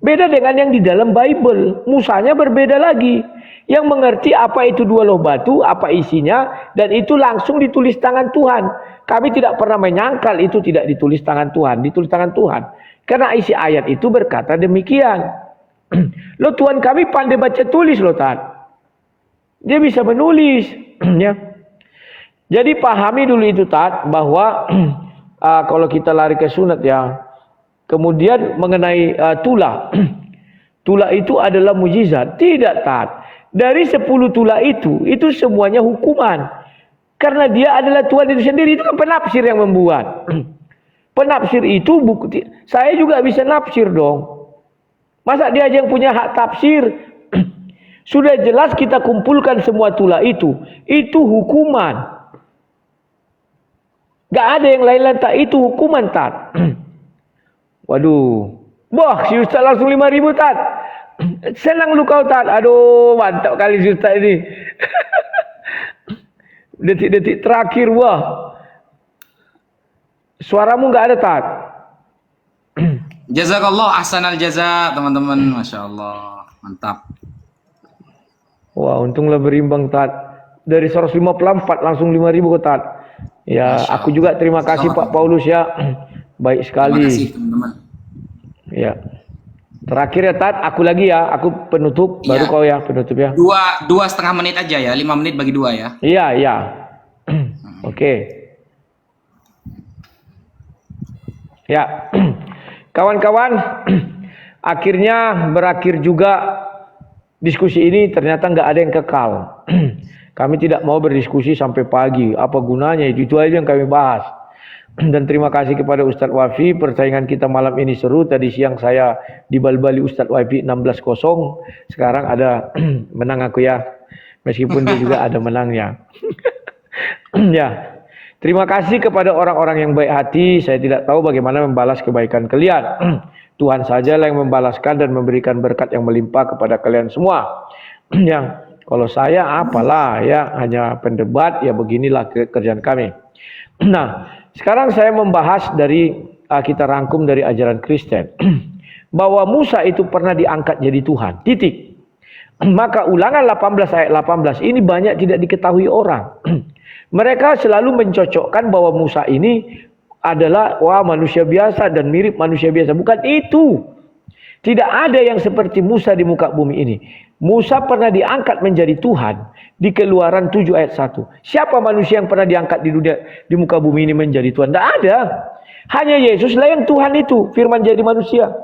S1: Beda dengan yang di dalam Bible. Musanya berbeda lagi. Yang mengerti apa itu 2 loh batu, apa isinya, dan itu langsung ditulis tangan Tuhan. Kami tidak pernah menyangkal itu tidak ditulis tangan Tuhan. Ditulis tangan Tuhan. Karena isi ayat itu berkata demikian. Loh, Tuhan kami pandai baca tulis loh, Tat. Dia bisa menulis. Ya. Jadi pahami dulu itu, Tat, bahwa kalau kita lari ke sunat ya. Kemudian mengenai tulah. Tulah itu adalah mujizat. Tidak, Tat. Dari 10 tulah itu semuanya hukuman. Karena dia adalah Tuhan itu sendiri. Itu kan penafsir yang membuat. Penafsir itu bukti. Saya juga bisa nafsir dong. Masa dia aja yang punya hak tafsir? Sudah jelas kita kumpulkan semua tulah itu. Itu hukuman. Gak ada yang lain-lain, tak. Itu hukuman, Tat. Waduh. Wah, si Ustaz langsung 5.000, Tat. Senang lu kau, Tat. Aduh, mantap kali si Ustaz ini. Detik-detik terakhir, wah. Suaramu gak ada, Tat.
S2: Jazakallah ahsanal jaza, teman-teman. Masya Allah. Mantap.
S1: Wah, untunglah berimbang, Tat. Dari 154 langsung 5.000 kok, Tat. Ya, aku juga terima kasih Pak Paulus ya. Baik sekali.
S2: Terima kasih, teman-teman.
S1: Ya. Terakhir ya Tat, aku lagi ya, aku penutup, baru
S2: Iya.
S1: kau ya penutup ya.
S2: Dua setengah menit aja ya, 5 menit bagi 2 ya.
S1: Iya, iya. Oke. Ya, kawan-kawan, akhirnya berakhir juga diskusi ini. Ternyata nggak ada yang kekal. Kami tidak mau berdiskusi sampai pagi. Apa gunanya? Itu aja yang kami bahas. Dan terima kasih kepada Ustadz Wafi. Persaingan kita malam ini seru. Tadi siang saya dibal-bali Ustadz Wafi 16-0. Sekarang ada menang aku ya. Meskipun dia juga ada menangnya. Ya. Terima kasih kepada orang-orang yang baik hati. Saya tidak tahu bagaimana membalas kebaikan kalian. Tuhan sajalah yang membalaskan dan memberikan berkat yang melimpah kepada kalian semua. Yang kalau saya apalah ya, hanya pendebat, ya beginilah kerjaan kami. Nah, sekarang saya membahas dari kita rangkum dari ajaran Kristen bahwa Musa itu pernah diangkat jadi Tuhan. Titik. Maka Ulangan 18 ayat 18 ini banyak tidak diketahui orang. Mereka selalu mencocokkan bahwa Musa ini adalah manusia biasa dan mirip manusia biasa. Bukan itu. Tidak ada yang seperti Musa di muka bumi ini. Musa pernah diangkat menjadi Tuhan di Keluaran 7 ayat 1. Siapa manusia yang pernah diangkat di muka bumi ini menjadi Tuhan? Tidak ada. Hanya Yesuslah yang Tuhan itu, firman jadi manusia.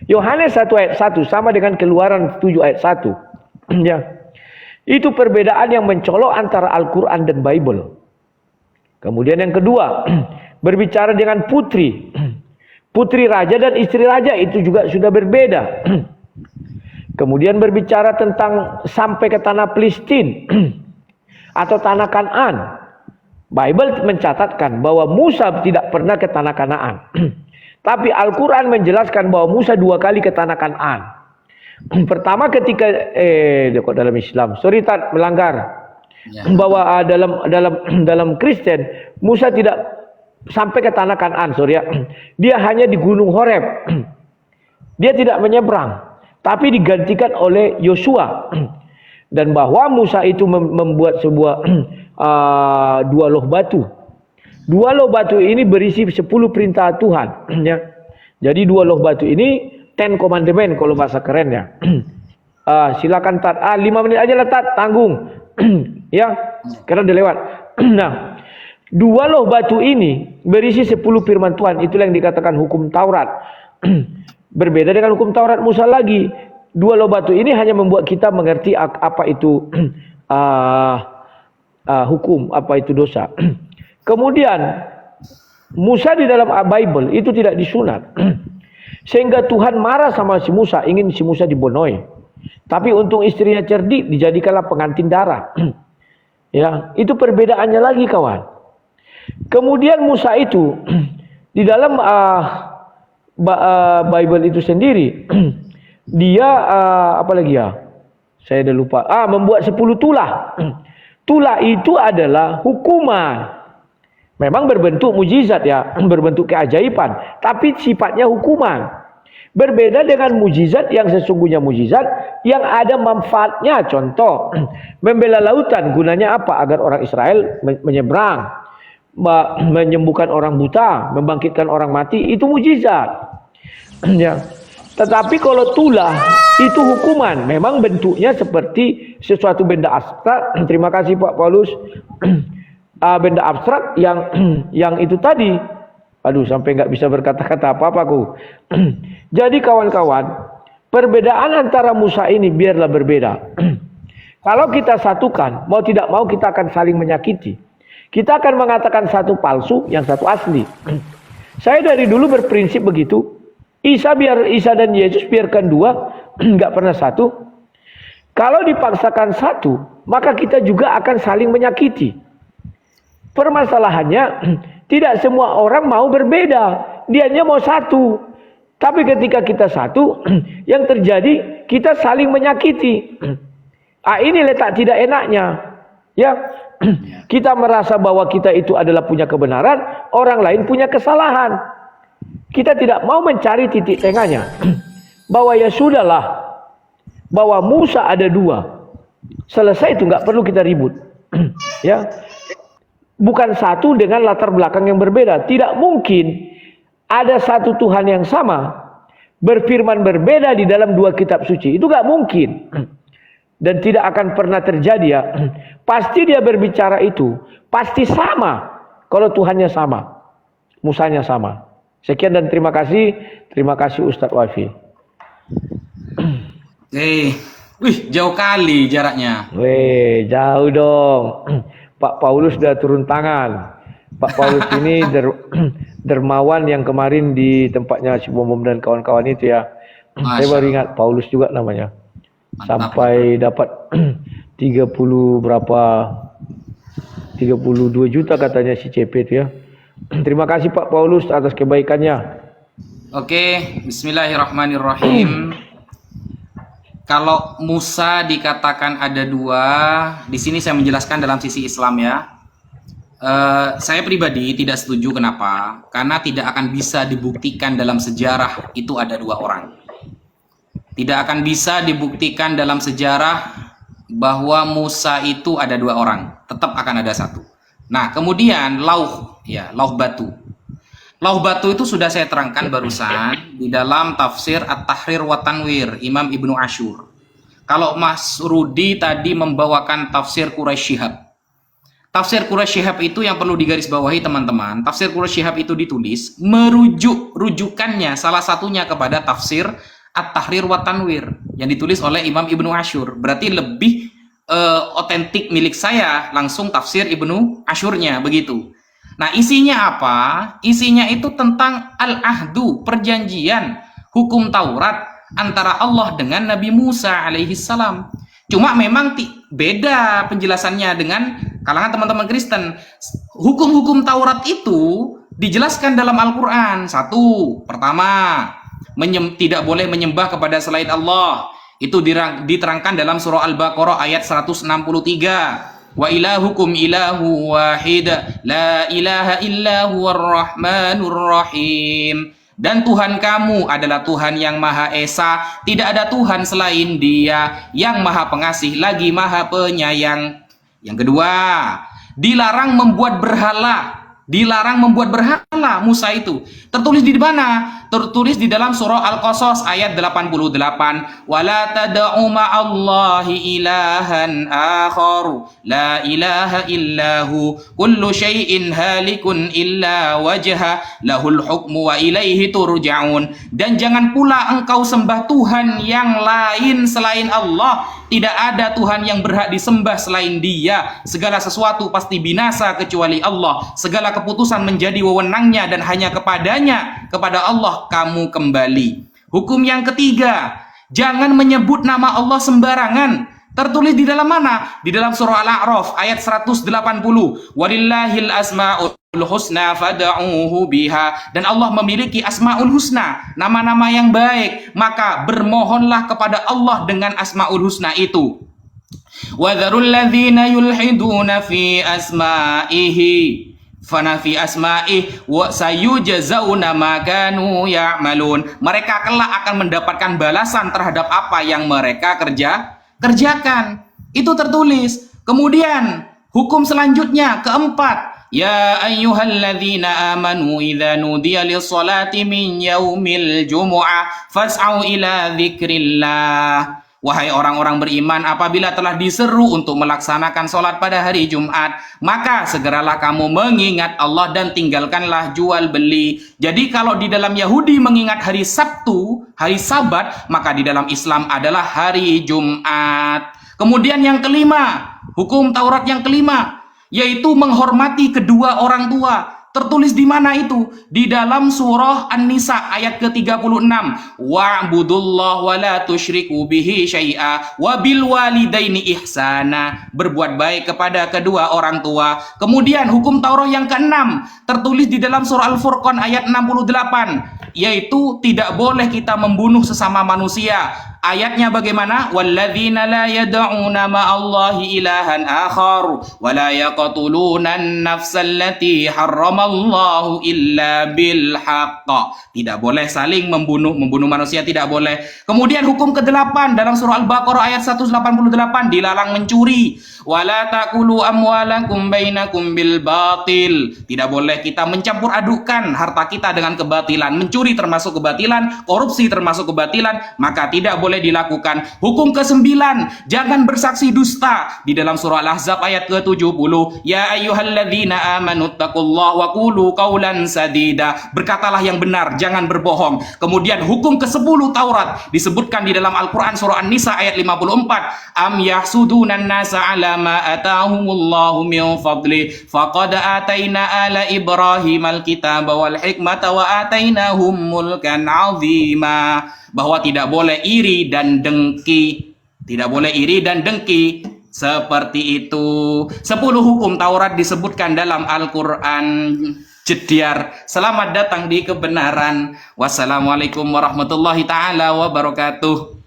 S1: Yohanes 1 ayat 1 sama dengan Keluaran 7 ayat 1. Ya. Itu perbedaan yang mencolok antara Al-Quran dan Bible. Kemudian yang kedua, berbicara dengan putri. Putri raja dan istri raja itu juga sudah berbeda. Kemudian berbicara tentang sampai ke tanah Palestina atau tanah Kanaan. Bible mencatatkan bahwa Musa tidak pernah ke tanah Kanaan. Tapi Al-Quran menjelaskan bahwa Musa 2 kali ke tanah Kanaan. Pertama ketika dalam Islam, Tat melanggar. Ya. Bahwa dalam Kristen Musa tidak sampai ke tanah Kanaan, ya. Dia hanya di Gunung Horeb. Dia tidak menyeberang, tapi digantikan oleh Yosua. Dan bahwa Musa itu membuat sebuah 2 loh batu. 2 loh batu ini berisi 10 perintah Tuhan, ya. Jadi 2 loh batu ini 10 commandment kalau bahasa keren ya. Silakan Tat. 5 menit aja lah Tat, tanggung. Ya, karena udah lewat. Nah, 2 loh batu ini berisi 10 firman Tuhan. Itulah yang dikatakan hukum Taurat. Berbeda dengan hukum Taurat Musa lagi. 2 loh batu ini hanya membuat kita mengerti apa itu hukum, apa itu dosa. Kemudian Musa di dalam Bible itu tidak disunat. Sehingga Tuhan marah sama si Musa, ingin si Musa dibonoi. Tapi untung istrinya cerdik, dijadikanlah pengantin darah. Ya, itu perbedaannya lagi kawan. Kemudian Musa itu di dalam Bible itu sendiri dia apa lagi ya? Saya udah lupa. Membuat 10 tulah. Tulah itu adalah hukuman. Memang berbentuk mujizat ya, berbentuk keajaiban, tapi sifatnya hukuman. Berbeda dengan mujizat yang sesungguhnya mujizat yang ada manfaatnya. Contoh, membela lautan, gunanya apa? Agar orang Israel menyeberang, menyembuhkan orang buta, membangkitkan orang mati, itu mujizat. Ya. Tetapi kalau tulah itu hukuman, memang bentuknya seperti sesuatu benda abstrak. Terima kasih Pak Paulus. Benda abstrak yang itu tadi. Aduh, sampai nggak bisa berkata-kata apa-apa aku. Jadi kawan-kawan, perbedaan antara Musa ini biarlah berbeda. Kalau kita satukan, mau tidak mau kita akan saling menyakiti. Kita akan mengatakan satu palsu, yang satu asli. Saya dari dulu berprinsip begitu. Isa dan Yesus biarkan 2, nggak pernah satu. Kalau dipaksakan satu, maka kita juga akan saling menyakiti. Permasalahannya tidak semua orang mau berbeda, dianya mau satu. Tapi ketika kita satu, yang terjadi kita saling menyakiti. Ini letak tidak enaknya. Ya, kita merasa bahwa kita itu adalah punya kebenaran, orang lain punya kesalahan. Kita tidak mau mencari titik tengahnya. Bahwa ya sudahlah, bahwa Musa ada 2. Selesai itu nggak perlu kita ribut. Ya. Bukan satu dengan latar belakang yang berbeda. Tidak mungkin ada satu Tuhan yang sama berfirman berbeda di dalam dua kitab suci. Itu gak mungkin. Dan tidak akan pernah terjadi ya. Pasti dia berbicara itu. Pasti sama. Kalau Tuhannya sama. Musanya sama. Sekian dan terima kasih. Terima kasih Ustadz Wafi.
S2: Wih, jauh kali jaraknya.
S1: Weh, jauh dong. Pak Paulus sudah turun tangan. Pak Paulus ini dermawan yang kemarin di tempatnya si Bom dan kawan-kawan itu ya. Saya baru ingat Paulus juga namanya.
S2: Mantap.
S1: Sampai dapat 32 juta katanya si CP itu ya. Terima kasih Pak Paulus atas kebaikannya.
S2: Oke, bismillahirrahmanirrahim. Kalau Musa dikatakan ada dua, di sini saya menjelaskan dalam sisi Islam ya. Saya pribadi tidak setuju. Kenapa? Karena tidak akan bisa dibuktikan dalam sejarah itu ada dua orang. Tidak akan bisa dibuktikan dalam sejarah bahwa Musa itu ada dua orang. Tetap akan ada satu. Nah, kemudian lauh batu. Lauh batu itu sudah saya terangkan barusan di dalam tafsir At-Tahrir wa Tanwir Imam Ibnu Asyur. Kalau Mas Rudi tadi membawakan tafsir Quraisy Shihab. Tafsir Quraisy Shihab itu yang perlu digarisbawahi teman-teman. Tafsir Quraisy Shihab itu ditulis rujukannya salah satunya kepada tafsir At-Tahrir wa Tanwir yang ditulis oleh Imam Ibnu Asyur. Berarti lebih otentik milik saya langsung tafsir Ibnu Asyurnya begitu. Nah, isinya apa? Isinya itu tentang al-ahdu, perjanjian, hukum Taurat antara Allah dengan Nabi Musa alaihi salam. Cuma memang beda penjelasannya dengan kalangan teman-teman Kristen. Hukum-hukum Taurat itu dijelaskan dalam Al-Quran. Satu, pertama, tidak boleh menyembah kepada selain Allah. Itu diterangkan dalam surah Al-Baqarah ayat 163. Wa ilahukum ilahu wahid la ilaha illa huwar rahmanur rahim. Dan Tuhan kamu adalah Tuhan yang Maha Esa, tidak ada Tuhan selain Dia, yang Maha Pengasih lagi Maha Penyayang. Yang kedua, dilarang membuat berhala. Dilarang membuat berhala Musa itu. Tertulis di mana? Tertulis di dalam surah Al-Qasas ayat 88. Wala tad'u ma'allahi ilahan akhar la ilaha illahu kullu syai'in halikun illa wajha lahul hukmu wa ilaihi turja'un. Dan jangan pula engkau sembah Tuhan yang lain selain Allah. Tidak ada Tuhan yang berhak disembah selain Dia. Segala sesuatu pasti binasa kecuali Allah. Segala keputusan menjadi wewenangnya dan hanya kepadanya, kepada Allah kamu kembali. Hukum yang ketiga, jangan menyebut nama Allah sembarangan. Tertulis di dalam mana? Di dalam surah Al-A'raf ayat 180. Walillahil asma'ul husna fad'uhu biha. Dan Allah memiliki asma'ul husna, nama-nama yang baik, maka bermohonlah kepada Allah dengan asma'ul husna itu. Wa dzarul ladzina yulhiduna fi asma'ihi fanafi asma'ih wa sayujzauna ma kanu ya'malun. Mereka kelak akan mendapatkan balasan terhadap apa yang mereka kerjakan. Itu tertulis. Kemudian hukum selanjutnya keempat, ya ayyuhalladzina amanu idza nudiya lis-salati min yaumil jumu'ah fas'au ila dzikrillah. Wahai orang-orang beriman, apabila telah diseru untuk melaksanakan sholat pada hari Jumat, maka segeralah kamu mengingat Allah dan tinggalkanlah jual beli. Jadi kalau di dalam Yahudi mengingat hari Sabtu, hari Sabat, maka di dalam Islam adalah hari Jumat. Kemudian yang kelima, hukum Taurat yang kelima, yaitu menghormati kedua orang tua. Tertulis di mana itu? Di dalam surah An-Nisa ayat ke-36. Wa'budullah wa la tusyriku bihi syai'a wa bil walidaini ihsana. Berbuat baik kepada kedua orang tua. Kemudian hukum Taurat yang ke-6 tertulis di dalam surah Al-Furqan ayat 68, yaitu tidak boleh kita membunuh sesama manusia. Ayatnya bagaimana? Walladzina la yad'una ma'allahi ilahan akhar wa la yaqtuluna an-nafsal lati harramallahu illa bil haqq. Tidak boleh saling membunuh manusia, tidak boleh. Kemudian hukum ke-8 dalam surah Al-Baqarah ayat 188, dilarang mencuri. Wala taqulu amwalakum bainakum bil batil. Tidak boleh kita mencampur adukan harta kita dengan kebatilan. Mencuri mencuri termasuk kebatilan, korupsi termasuk kebatilan, maka tidak boleh dilakukan. Hukum ke-9, jangan bersaksi dusta. Di dalam surah Al-Ahzab ayat ke-70, ya ayyuhalladzina amanu taqullaha wa qulu qawlan sadida. Berkatalah yang benar, jangan berbohong. Kemudian hukum ke-10 Taurat disebutkan di dalam Al-Quran surah An-Nisa ayat 54, am yahsudunan nasa ala ma atahumullahu min fadli faqad ataina ala Ibrahim al-kitaba wal hikmata wa atainahum mulkan azima. Bahwa tidak boleh iri dan dengki. Tidak boleh iri dan dengki. Seperti itu. 10 hukum Taurat disebutkan dalam Al-Quran. Jediar. Selamat datang di kebenaran. Wassalamualaikum warahmatullahi taala wabarakatuh.